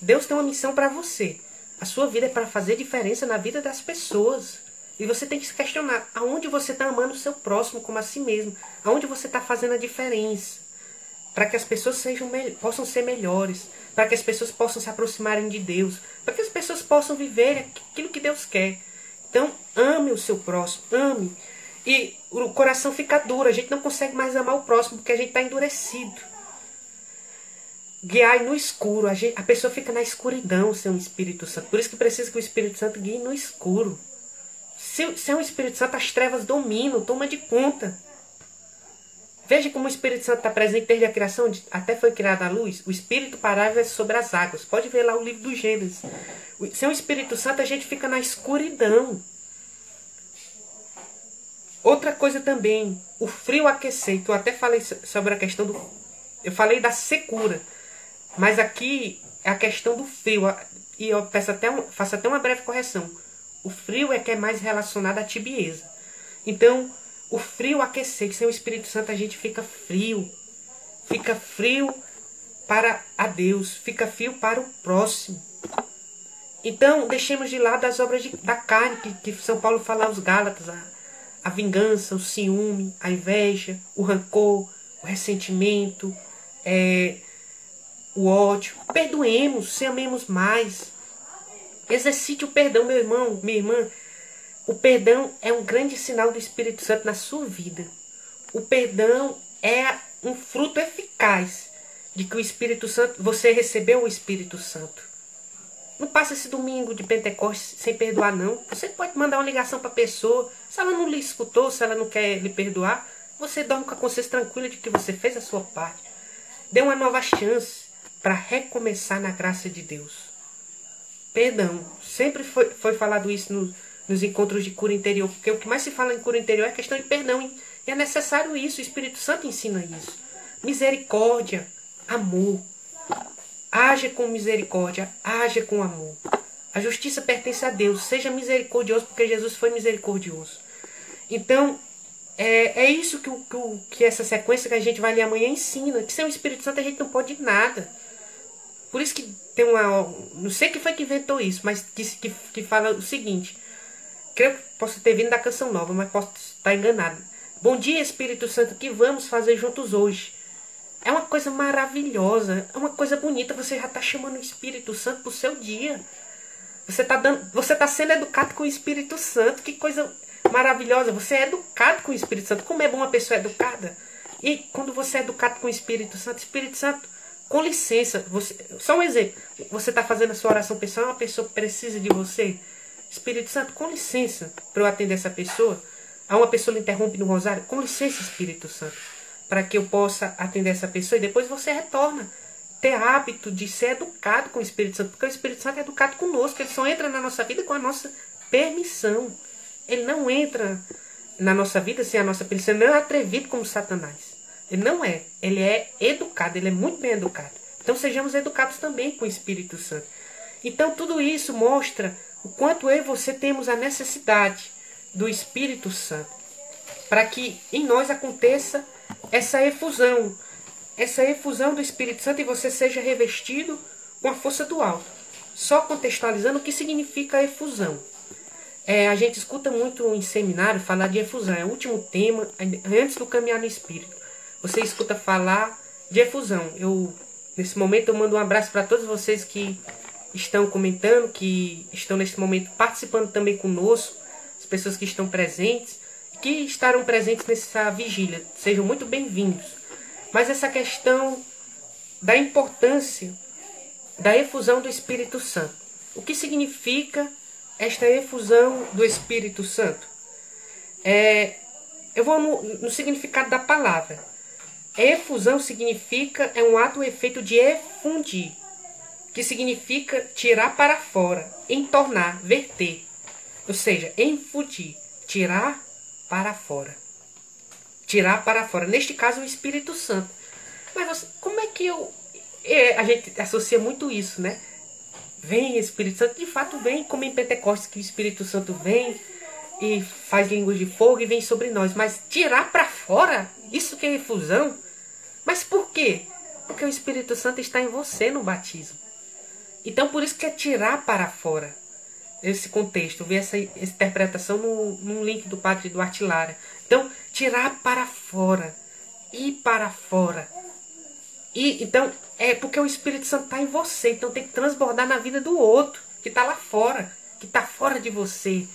Deus tem uma missão para você. A sua vida é para fazer diferença na vida das pessoas. E você tem que se questionar aonde você está amando o seu próximo como a si mesmo. Aonde você está fazendo a diferença. Para que as pessoas possam ser melhores. Para que as pessoas possam se aproximarem de Deus. Para que as pessoas possam viver aquilo que Deus quer. Então, ame o seu próximo. Ame. E o coração fica duro. A gente não consegue mais amar o próximo porque a gente está endurecido. Guiar no escuro. A pessoa fica na escuridão sem o Espírito Santo. Por isso que precisa que o Espírito Santo guie no escuro. Sem o Espírito Santo, as trevas dominam, toma de conta. Veja como o Espírito Santo está presente desde a criação, até foi criada a luz. O Espírito parava sobre as águas. Pode ver lá o livro do Gênesis. Sem o Espírito Santo, a gente fica na escuridão. Outra coisa também, o frio aquecer. Eu até falei sobre a questão do... Eu falei da secura. Mas aqui é a questão do frio. E eu faço até uma breve correção. O frio é que é mais relacionado à tibieza. Então, o frio aquecer, que sem o Espírito Santo a gente fica frio. Fica frio para a Deus. Fica frio para o próximo. Então, deixemos de lado as obras da carne, que São Paulo fala aos Gálatas. A vingança, o ciúme, a inveja, o rancor, o ressentimento, o ódio. Perdoemos, se amemos mais. Exercite o perdão, meu irmão, minha irmã. O perdão é um grande sinal do Espírito Santo na sua vida. O perdão é um fruto eficaz de que o Espírito Santo, você recebeu o Espírito Santo. Não passa esse domingo de Pentecostes sem perdoar, não. Você pode mandar uma ligação para a pessoa. Se ela não lhe escutou, se ela não quer lhe perdoar, você dorme com a consciência tranquila de que você fez a sua parte. Dê uma nova chance para recomeçar na graça de Deus. Perdão. Sempre foi falado isso nos encontros de cura interior. Porque o que mais se fala em cura interior é a questão de perdão. E é necessário isso. O Espírito Santo ensina isso. Misericórdia. Amor. Haja com misericórdia. Haja com amor. A justiça pertence a Deus. Seja misericordioso porque Jesus foi misericordioso. Então, é isso que essa sequência que a gente vai ler amanhã ensina. Que sem o Espírito Santo a gente não pode nada. Por isso que tem uma... Não sei quem foi que inventou isso, mas que fala o seguinte. Creio que posso ter vindo da Canção Nova, mas posso estar enganado. Bom dia, Espírito Santo, o que vamos fazer juntos hoje? É uma coisa maravilhosa, é uma coisa bonita. Você já está chamando o Espírito Santo para o seu dia. Você está sendo educado com o Espírito Santo. Que coisa maravilhosa. Você é educado com o Espírito Santo. Como é bom uma pessoa educada. E quando você é educado com o Espírito Santo, com licença, só um exemplo. Você está fazendo a sua oração pessoal, uma pessoa precisa de você. Espírito Santo, com licença, para eu atender essa pessoa. Uma pessoa lhe interrompe no rosário. Com licença, Espírito Santo, para que eu possa atender essa pessoa. E depois você retorna. Ter hábito de ser educado com o Espírito Santo. Porque o Espírito Santo é educado conosco. Ele só entra na nossa vida com a nossa permissão. Ele não entra na nossa vida sem a nossa permissão. Ele não é atrevido como Satanás. Ele não é. Ele é educado. Ele é muito bem educado. Então sejamos educados também com o Espírito Santo. Então tudo isso mostra o quanto eu e você temos a necessidade do Espírito Santo, para que em nós aconteça essa efusão do Espírito Santo e você seja revestido com a força do alto. Só contextualizando o que significa efusão. A gente escuta muito em seminário falar de efusão, é o último tema, antes do caminhar no Espírito. Você escuta falar de efusão. Nesse momento eu mando um abraço para todos vocês que estão comentando, que estão nesse momento participando também conosco, as pessoas que estão presentes, que estarão presentes nessa vigília. Sejam muito bem-vindos. Mas essa questão da importância da efusão do Espírito Santo. O que significa esta efusão do Espírito Santo? Eu vou no significado da palavra. Efusão significa, é um ato ou efeito de efundir, que significa tirar para fora, entornar, verter. Ou seja, infundir, tirar para fora. Tirar para fora. Neste caso, o Espírito Santo. Mas como é que a gente associa muito isso, né? Vem Espírito Santo, de fato vem, como em Pentecostes, que o Espírito Santo vem e faz línguas de fogo e vem sobre nós. Mas tirar para fora, isso que é efusão? Mas por quê? Porque o Espírito Santo está em você no batismo. Então por isso que é tirar para fora. Esse contexto, ver essa interpretação num link do Padre Duarte Lara. Então, tirar para fora, ir para fora. Então, é porque o Espírito Santo está em você, então tem que transbordar na vida do outro, que está lá fora, que está fora de você.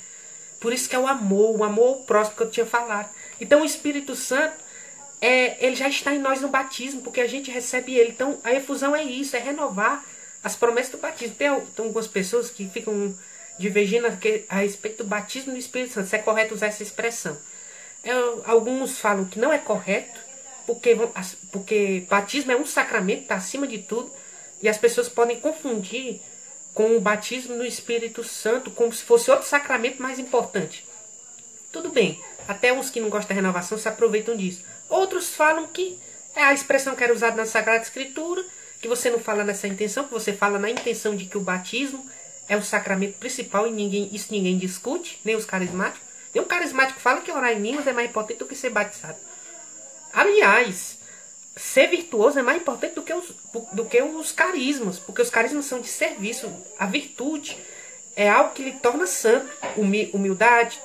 Por isso que é o amor ao próximo que eu tinha falado. Então o Espírito Santo, ele já está em nós no batismo, porque a gente recebe ele. Então a efusão é isso, é renovar as promessas do batismo. Tem algumas pessoas que ficam divergindo a respeito do batismo do Espírito Santo, se é correto usar essa expressão. Alguns falam que não é correto, porque batismo é um sacramento, está acima de tudo, e as pessoas podem confundir com o batismo no Espírito Santo como se fosse outro sacramento mais importante. Tudo bem, até uns que não gostam da renovação se aproveitam disso. Outros falam que é a expressão que era usada na Sagrada Escritura, que você não fala nessa intenção, que você fala na intenção de que o batismo é o sacramento principal e isso ninguém discute, nem os carismáticos. Nem um carismático fala que orar em línguas é mais importante do que ser batizado. Aliás, ser virtuoso é mais importante do que os carismas, porque os carismas são de serviço. A virtude é algo que lhe torna santo. Humildade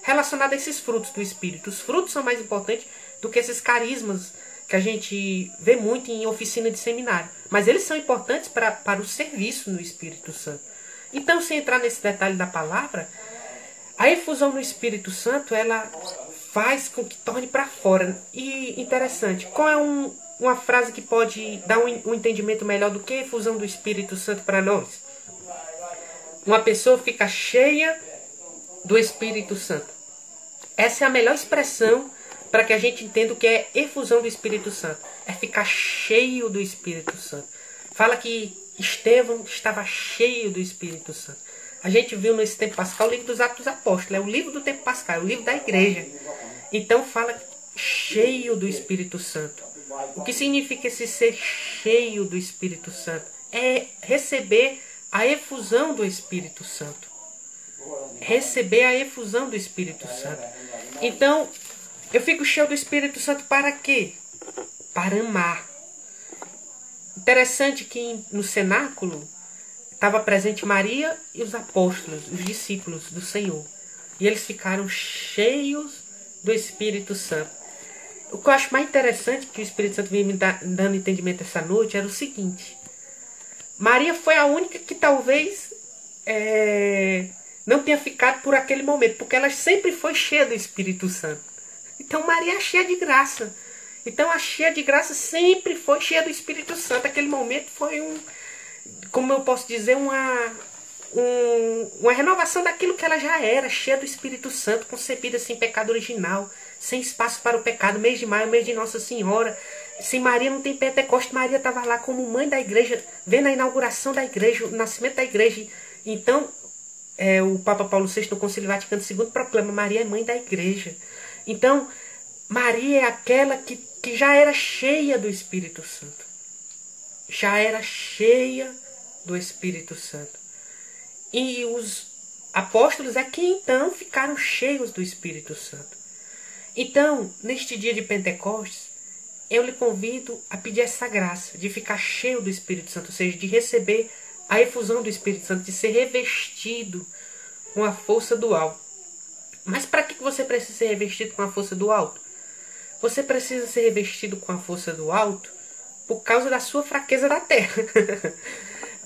relacionada a esses frutos do Espírito. Os frutos são mais importantes do que esses carismas que a gente vê muito em oficina de seminário. Mas eles são importantes para o serviço no Espírito Santo. Então, sem entrar nesse detalhe da palavra, a efusão no Espírito Santo, ela faz com que torne para fora. E interessante, qual é uma frase que pode dar um entendimento melhor do que a efusão do Espírito Santo para nós? Uma pessoa fica cheia do Espírito Santo. Essa é a melhor expressão para que a gente entenda o que é efusão do Espírito Santo. É ficar cheio do Espírito Santo. Fala que Estevão estava cheio do Espírito Santo. A gente viu nesse tempo pascal o livro dos Atos dos Apóstolos. É o livro do tempo pascal, é o livro da igreja. Então fala cheio do Espírito Santo. O que significa esse ser cheio do Espírito Santo? É receber a efusão do Espírito Santo. Receber a efusão do Espírito Santo. Então, eu fico cheio do Espírito Santo para quê? Para amar. Interessante que no cenáculo estava presente Maria e os apóstolos, os discípulos do Senhor. E eles ficaram cheios do Espírito Santo. O que eu acho mais interessante que o Espírito Santo veio me dando entendimento essa noite era o seguinte. Maria foi a única que talvez não tenha ficado por aquele momento, porque ela sempre foi cheia do Espírito Santo. Então Maria é cheia de graça. Então a cheia de graça sempre foi cheia do Espírito Santo. Aquele momento foi como eu posso dizer, uma renovação daquilo que ela já era, cheia do Espírito Santo, concebida sem pecado original, sem espaço para o pecado, mês de maio, mês de Nossa Senhora. Sem Maria não tem Pentecoste. Maria estava lá como mãe da igreja, vendo a inauguração da igreja, o nascimento da igreja. Então, o Papa Paulo VI, no Concílio Vaticano II, proclama Maria é mãe da igreja. Então, Maria é aquela que já era cheia do Espírito Santo. Já era cheia do Espírito Santo. E os apóstolos é que então ficaram cheios do Espírito Santo. Então, neste dia de Pentecostes, eu lhe convido a pedir essa graça de ficar cheio do Espírito Santo, ou seja, de receber a efusão do Espírito Santo, de ser revestido com a força do alto. Mas para que você precisa ser revestido com a força do alto? Você precisa ser revestido com a força do alto por causa da sua fraqueza da terra.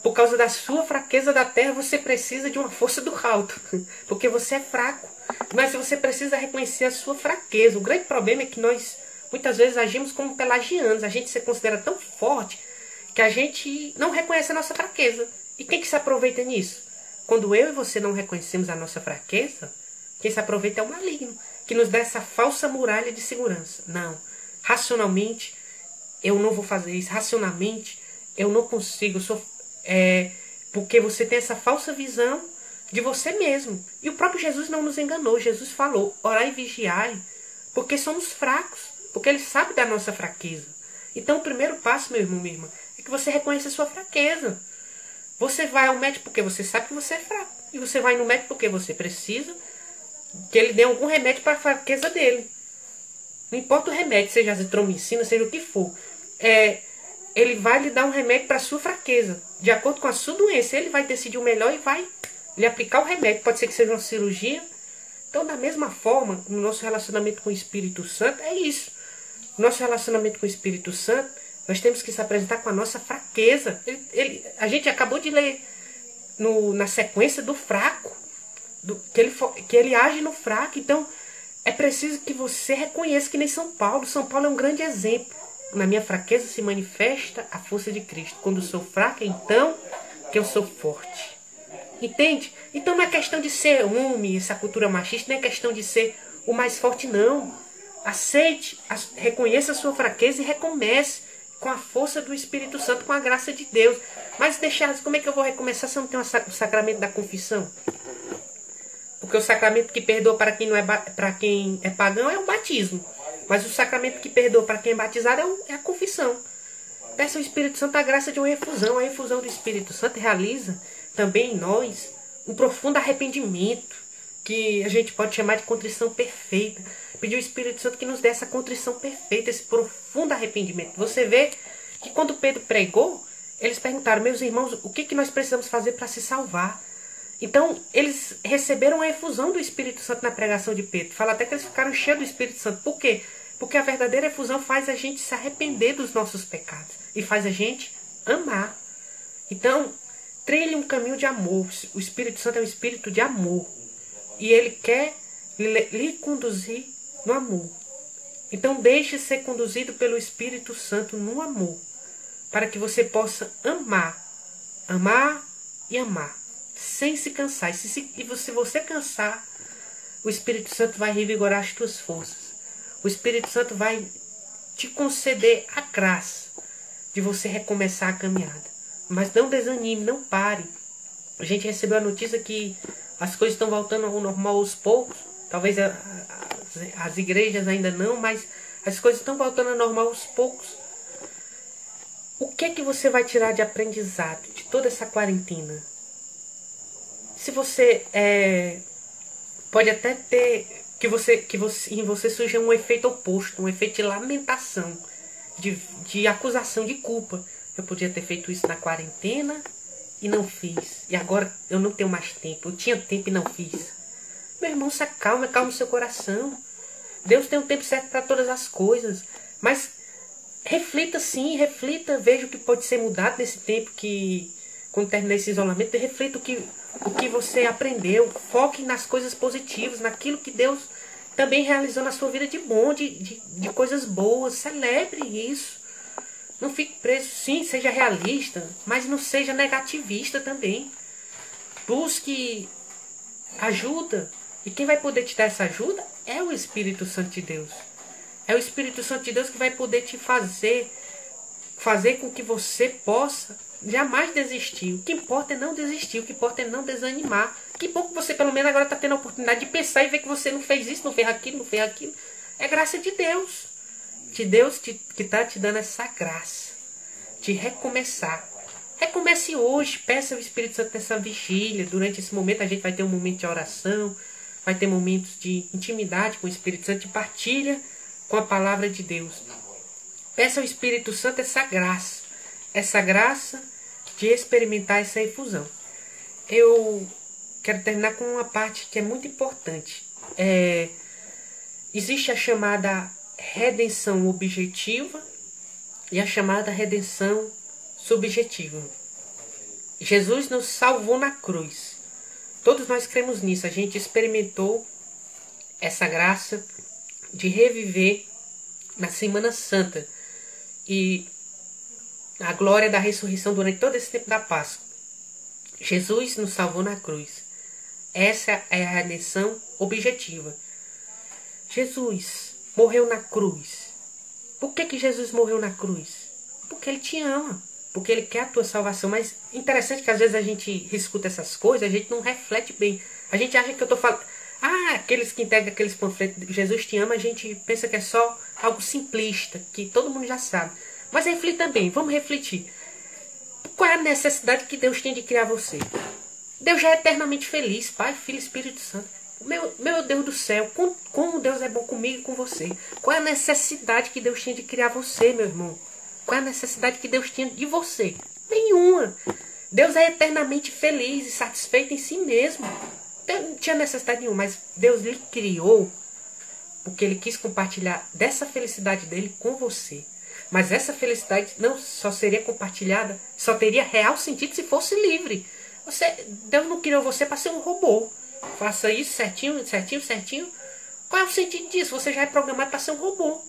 Por causa da sua fraqueza da terra, você precisa de uma força do alto. Porque você é fraco. Mas você precisa reconhecer a sua fraqueza. O grande problema é que nós, muitas vezes, agimos como pelagianos. A gente se considera tão forte que a gente não reconhece a nossa fraqueza. E quem que se aproveita nisso? Quando eu e você não reconhecemos a nossa fraqueza, quem se aproveita é o maligno, que nos dá essa falsa muralha de segurança. Não. Racionalmente, eu não vou fazer isso. Racionalmente, eu não consigo. Porque você tem essa falsa visão de você mesmo. E o próprio Jesus não nos enganou. Jesus falou, orai e vigiai, porque somos fracos. Porque Ele sabe da nossa fraqueza. Então o primeiro passo, meu irmão, minha irmã, é que você reconheça a sua fraqueza. Você vai ao médico porque você sabe que você é fraco. E você vai no médico porque você precisa que ele dê algum remédio para a fraqueza dele. Não importa o remédio, seja azitromicina, seja o que for. Ele vai lhe dar um remédio para a sua fraqueza. De acordo com a sua doença, ele vai decidir o melhor e vai lhe aplicar o remédio. Pode ser que seja uma cirurgia. Então, da mesma forma, no nosso relacionamento com o Espírito Santo, é isso. No nosso relacionamento com o Espírito Santo, nós temos que se apresentar com a nossa fraqueza. A gente acabou de ler na sequência do fraco, que ele age no fraco. Então, é preciso que você reconheça que nem São Paulo. São Paulo é um grande exemplo. Na minha fraqueza se manifesta a força de Cristo. Quando eu sou fraca, então que eu sou forte. Entende? Então não é questão de ser homem, essa cultura machista, não é questão de ser o mais forte, não. Aceite, reconheça a sua fraqueza e recomece com a força do Espírito Santo, com a graça de Deus. Mas como é que eu vou recomeçar se eu não tenho o sacramento da confissão? Porque o sacramento que perdoa para quem é pagão é o batismo. Mas o sacramento que perdoa para quem é batizado é a confissão. Peça ao Espírito Santo a graça de uma efusão. A efusão do Espírito Santo realiza também em nós um profundo arrependimento, que a gente pode chamar de contrição perfeita. Pedir ao Espírito Santo que nos dê essa contrição perfeita, esse profundo arrependimento. Você vê que quando Pedro pregou, eles perguntaram, meus irmãos, o que nós precisamos fazer para se salvar? Então, eles receberam a efusão do Espírito Santo na pregação de Pedro. Fala até que eles ficaram cheios do Espírito Santo. Por quê? Porque a verdadeira efusão faz a gente se arrepender dos nossos pecados. E faz a gente amar. Então, trilhe um caminho de amor. O Espírito Santo é um espírito de amor. E ele quer lhe conduzir no amor. Então, deixe ser conduzido pelo Espírito Santo no amor. Para que você possa amar. Amar e amar. Sem se cansar. E se você cansar, o Espírito Santo vai revigorar as tuas forças. O Espírito Santo vai te conceder a graça de você recomeçar a caminhada. Mas não desanime, não pare. A gente recebeu a notícia que as coisas estão voltando ao normal aos poucos. Talvez as igrejas ainda não, mas as coisas estão voltando ao normal aos poucos. O que é que você vai tirar de aprendizado de toda essa quarentena? Se você pode até ter que em você surja um efeito oposto, um efeito de lamentação, de acusação, de culpa. Eu podia ter feito isso na quarentena e não fiz. E agora eu não tenho mais tempo. Eu tinha tempo e não fiz. Meu irmão, se acalma, calma o seu coração. Deus tem um tempo certo para todas as coisas. Mas reflita sim, reflita, veja o que pode ser mudado nesse tempo que, quando terminar esse isolamento, reflita o que você aprendeu. Foque nas coisas positivas, naquilo que Deus também realizou na sua vida de bom, de coisas boas. Celebre isso. Não fique preso, sim, seja realista, mas não seja negativista também. Busque ajuda. E quem vai poder te dar essa ajuda é o Espírito Santo de Deus. É o Espírito Santo de Deus que vai poder te fazer com que você possa jamais desistir. O que importa é não desistir, o que importa é não desanimar. Que bom que você pelo menos agora está tendo a oportunidade de pensar e ver que você não fez isso, não fez aquilo, não fez aquilo. É graça de Deus. De Deus que está te dando essa graça de recomeçar. Recomece hoje, peça ao Espírito Santo nessa vigília. Durante esse momento a gente vai ter um momento de oração, vai ter momentos de intimidade com o Espírito Santo, de partilha com a palavra de Deus. Peça ao Espírito Santo essa graça de experimentar essa efusão. Eu quero terminar com uma parte que é muito importante. Existe a chamada redenção objetiva e a chamada redenção subjetiva. Jesus nos salvou na cruz. Todos nós cremos nisso. A gente experimentou essa graça de reviver na Semana Santa e a glória da ressurreição durante todo esse tempo da Páscoa. Jesus nos salvou na cruz. Essa é a redenção objetiva. Jesus morreu na cruz. Por que Jesus morreu na cruz? Porque Ele te ama. Porque Ele quer a tua salvação. Mas interessante que às vezes a gente escuta essas coisas, a gente não reflete bem. A gente acha que eu estou falando... aqueles que entregam aqueles panfletos, Jesus te ama, a gente pensa que é só algo simplista, que todo mundo já sabe. Mas reflita bem, vamos refletir. Qual é a necessidade que Deus tem de criar você? Deus já é eternamente feliz, Pai, Filho e Espírito Santo. Meu Deus do céu, como Deus é bom comigo e com você. Qual é a necessidade que Deus tinha de criar você, meu irmão? Qual é a necessidade que Deus tinha de você? Nenhuma. Deus é eternamente feliz e satisfeito em si mesmo. Não tinha necessidade nenhuma, mas Deus lhe criou porque Ele quis compartilhar dessa felicidade dele com você. Mas essa felicidade não só seria compartilhada, só teria real sentido se fosse livre. Deus não criou você para ser um robô. Faça isso certinho, certinho, certinho. Qual é o sentido disso? Você já é programado para ser um robô.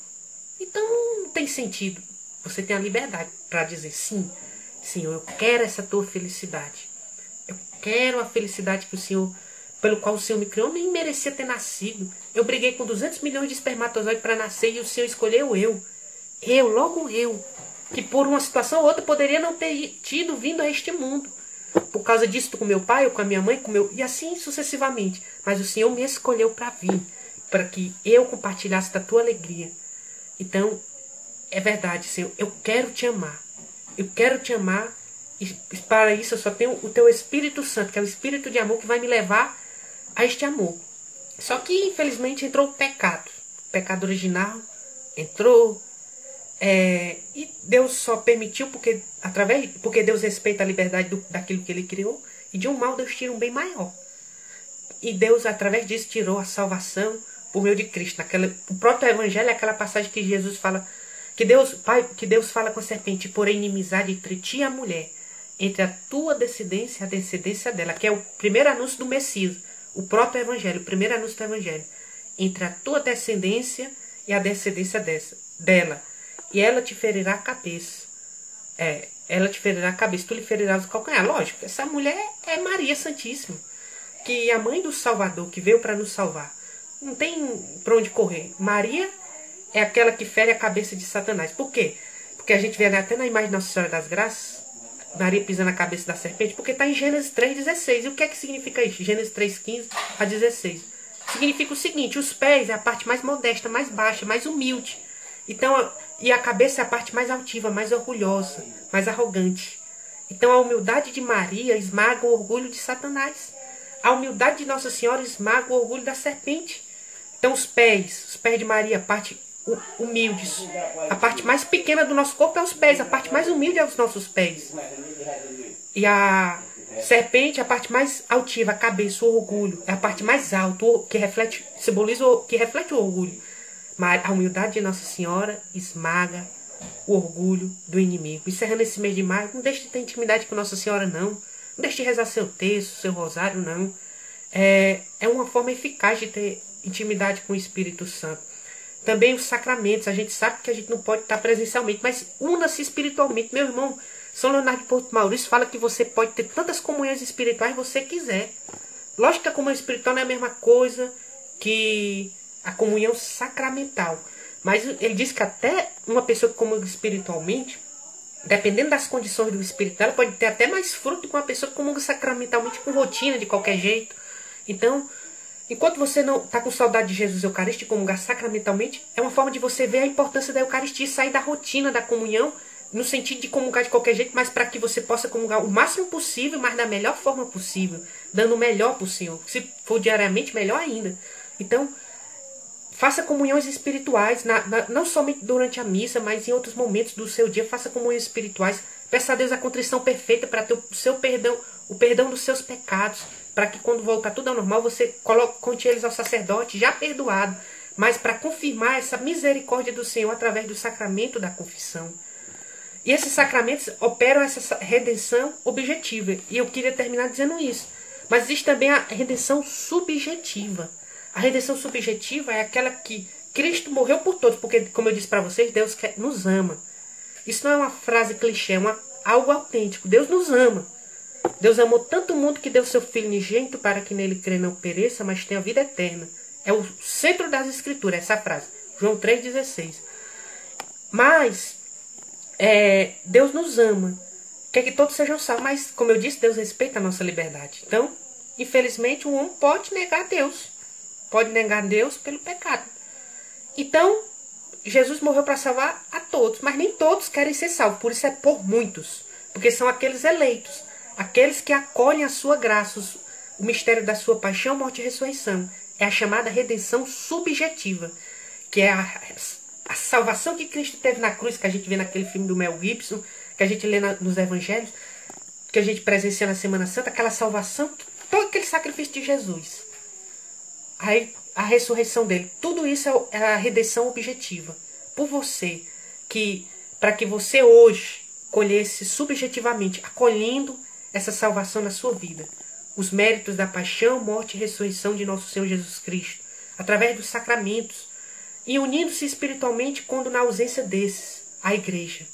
Então não tem sentido. Você tem a liberdade para dizer sim, Senhor, eu quero essa tua felicidade. Eu quero a felicidade que o Senhor, pelo qual o Senhor me criou, nem merecia ter nascido. Eu briguei com 200 milhões de espermatozoides para nascer e o Senhor escolheu eu. Logo eu, que por uma situação ou outra poderia não ter tido vindo a este mundo. Por causa disso, com meu pai, ou com a minha mãe, e assim sucessivamente. Mas o Senhor me escolheu para vir, para que eu compartilhasse da tua alegria. Então, é verdade, Senhor, eu quero te amar. Eu quero te amar, e para isso eu só tenho o teu Espírito Santo, que é o Espírito de amor que vai me levar a este amor. Só que, infelizmente, entrou o pecado. O pecado original entrou. E Deus só permitiu porque Deus respeita a liberdade daquilo que Ele criou. E de um mal Deus tira um bem maior. E Deus, através disso, tirou a salvação por meio de Cristo. O próprio Evangelho é aquela passagem que Jesus fala, que Deus fala com a serpente: porém inimizade entre ti e a mulher, entre a tua descendência e a descendência dela, que é o primeiro anúncio do Messias. O próprio Evangelho, o primeiro anúncio do Evangelho. Entre a tua descendência e a descendência dela. E ela te ferirá a cabeça. Ela te ferirá a cabeça, tu lhe ferirás o calcanhar. Lógico, essa mulher é Maria Santíssima, que é a mãe do Salvador, que veio para nos salvar. Não tem para onde correr. Maria é aquela que fere a cabeça de Satanás. Por quê? Porque a gente vê até na imagem de Nossa Senhora das Graças, Maria pisando na cabeça da serpente, porque está em Gênesis 3,16. E o que é que significa isso? Gênesis 3,15 a 16. Significa o seguinte: os pés é a parte mais modesta, mais baixa, mais humilde. Então, e a cabeça é a parte mais altiva, mais orgulhosa, mais arrogante. Então a humildade de Maria esmaga o orgulho de Satanás. A humildade de Nossa Senhora esmaga o orgulho da serpente. Então os pés de Maria, a parte humilde, a parte mais pequena do nosso corpo é os pés, a parte mais humilde é os nossos pés. E a serpente, a parte mais altiva, a cabeça, o orgulho, é a parte mais alta, que reflete, simboliza, que reflete o orgulho. Mas a humildade de Nossa Senhora esmaga o orgulho do inimigo. Encerrando esse mês de maio, não deixe de ter intimidade com Nossa Senhora, não. Não deixe de rezar seu texto, seu rosário, não. É uma forma eficaz de ter intimidade com o Espírito Santo. Também os sacramentos. A gente sabe que a gente não pode estar presencialmente, mas una-se espiritualmente. Meu irmão, São Leonardo de Porto Maurício fala que você pode ter tantas comunhões espirituais que você quiser. Lógico que a comunhão espiritual não é a mesma coisa que a comunhão sacramental. Mas ele diz que até uma pessoa que comunga espiritualmente, dependendo das condições do espírito dela, pode ter até mais fruto que uma pessoa que comunga sacramentalmente com rotina, de qualquer jeito. Então, enquanto você não está com saudade de Jesus Eucarístico e comungar sacramentalmente, é uma forma de você ver a importância da Eucaristia e sair da rotina da comunhão no sentido de comungar de qualquer jeito, mas para que você possa comungar o máximo possível, mas da melhor forma possível, dando o melhor possível. Se for diariamente, melhor ainda. Então, faça comunhões espirituais, não somente durante a missa, mas em outros momentos do seu dia, faça comunhões espirituais. Peça a Deus a contrição perfeita para ter o seu perdão, o perdão dos seus pecados, para que quando voltar tudo ao normal, você conte eles ao sacerdote, já perdoado, mas para confirmar essa misericórdia do Senhor através do sacramento da confissão. E esses sacramentos operam essa redenção objetiva. E eu queria terminar dizendo isso. Mas existe também a redenção subjetiva. A redenção subjetiva é aquela que Cristo morreu por todos. Porque, como eu disse para vocês, Deus nos ama. Isso não é uma frase clichê, é algo autêntico. Deus nos ama. Deus amou tanto o mundo que deu seu Filho unigênito para que nele crê não pereça, mas tenha vida eterna. É o centro das Escrituras, essa frase. João 3,16. Mas Deus nos ama. Quer que todos sejam salvos. Mas, como eu disse, Deus respeita a nossa liberdade. Então, infelizmente, o homem pode negar Deus. Pode negar Deus pelo pecado. Então, Jesus morreu para salvar a todos. Mas nem todos querem ser salvos. Por isso é por muitos. Porque são aqueles eleitos. Aqueles que acolhem a sua graça. O mistério da sua paixão, morte e ressurreição. É a chamada redenção subjetiva. Que é a salvação que Cristo teve na cruz. Que a gente vê naquele filme do Mel Gibson. Que a gente lê nos evangelhos. Que a gente presencia na Semana Santa. Aquela salvação. Todo aquele sacrifício de Jesus. Aí, a ressurreição dele. Tudo isso é a redenção objetiva. Por você. Para que você hoje colhesse subjetivamente. Acolhendo essa salvação na sua vida. Os méritos da paixão, morte e ressurreição de nosso Senhor Jesus Cristo. Através dos sacramentos. E unindo-se espiritualmente quando na ausência desses. A igreja.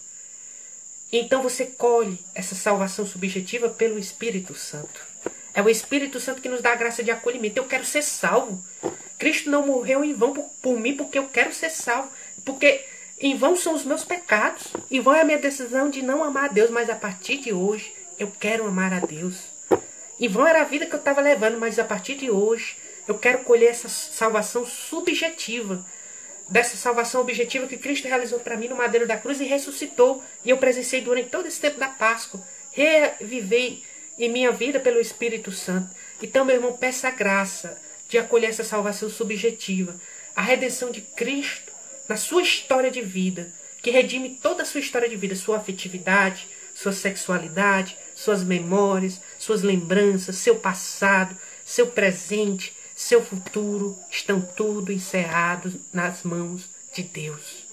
Então você colhe essa salvação subjetiva pelo Espírito Santo. É o Espírito Santo que nos dá a graça de acolhimento. Eu quero ser salvo. Cristo não morreu em vão por mim porque eu quero ser salvo. Porque em vão são os meus pecados. Em vão é a minha decisão de não amar a Deus. Mas a partir de hoje eu quero amar a Deus. Em vão era a vida que eu estava levando. Mas a partir de hoje eu quero colher essa salvação subjetiva. Dessa salvação objetiva que Cristo realizou para mim no madeiro da cruz e ressuscitou. E eu presenciei durante todo esse tempo da Páscoa. Revivei em minha vida pelo Espírito Santo. Então, meu irmão, peça a graça de acolher essa salvação subjetiva. A redenção de Cristo na sua história de vida. Que redime toda a sua história de vida. Sua afetividade, sua sexualidade, suas memórias, suas lembranças, seu passado, seu presente, seu futuro. Estão tudo encerrados nas mãos de Deus.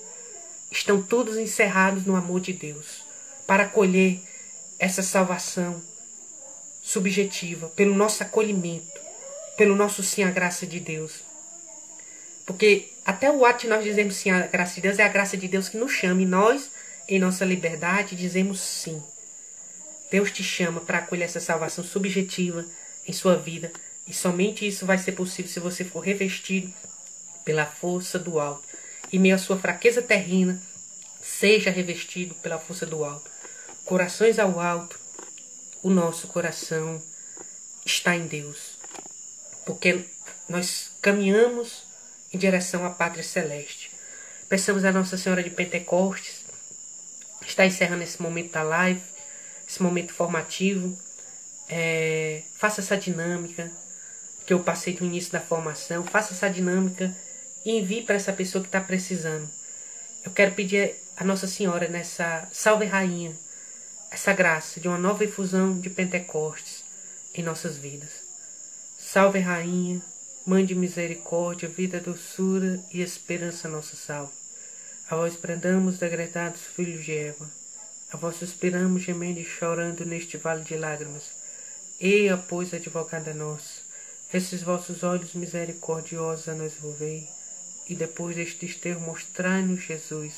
Estão todos encerrados no amor de Deus. Para acolher essa salvação subjetiva, pelo nosso acolhimento, pelo nosso sim à graça de Deus. Porque até o ato de nós dizermos sim à graça de Deus é a graça de Deus que nos chama. E nós, em nossa liberdade, dizemos sim. Deus te chama para acolher essa salvação subjetiva em sua vida. E somente isso vai ser possível se você for revestido pela força do alto. E meio à sua fraqueza terrena, seja revestido pela força do alto. Corações ao alto. O nosso coração está em Deus. Porque nós caminhamos em direção à pátria celeste. Peçamos a Nossa Senhora de Pentecostes. Está encerrando esse momento da live. Esse momento formativo. Faça essa dinâmica que eu passei no início da formação. Faça essa dinâmica e envie para essa pessoa que está precisando. Eu quero pedir a Nossa Senhora nessa Salve Rainha. Essa graça de uma nova efusão de Pentecostes em nossas vidas. Salve Rainha, Mãe de misericórdia, vida, doçura e esperança nossa salve. A vós bradamos, degredados filhos de Eva. A vós suspiramos, gemendo e chorando neste vale de lágrimas. Eia, pois, advogada nossa, esses vossos olhos misericordiosos a nos volvei, e depois deste desterro mostrai-nos Jesus,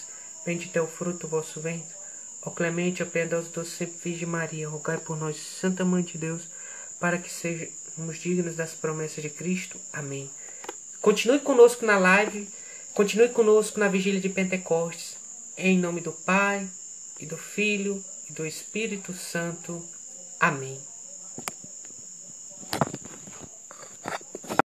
bendito é o fruto do vosso ventre. Ó clemente, ó piedosa, doce sempre Virgem Maria, rogai por nós, Santa Mãe de Deus, para que sejamos dignos das promessas de Cristo. Amém. Continue conosco na live, continue conosco na vigília de Pentecostes, em nome do Pai, e do Filho, e do Espírito Santo. Amém.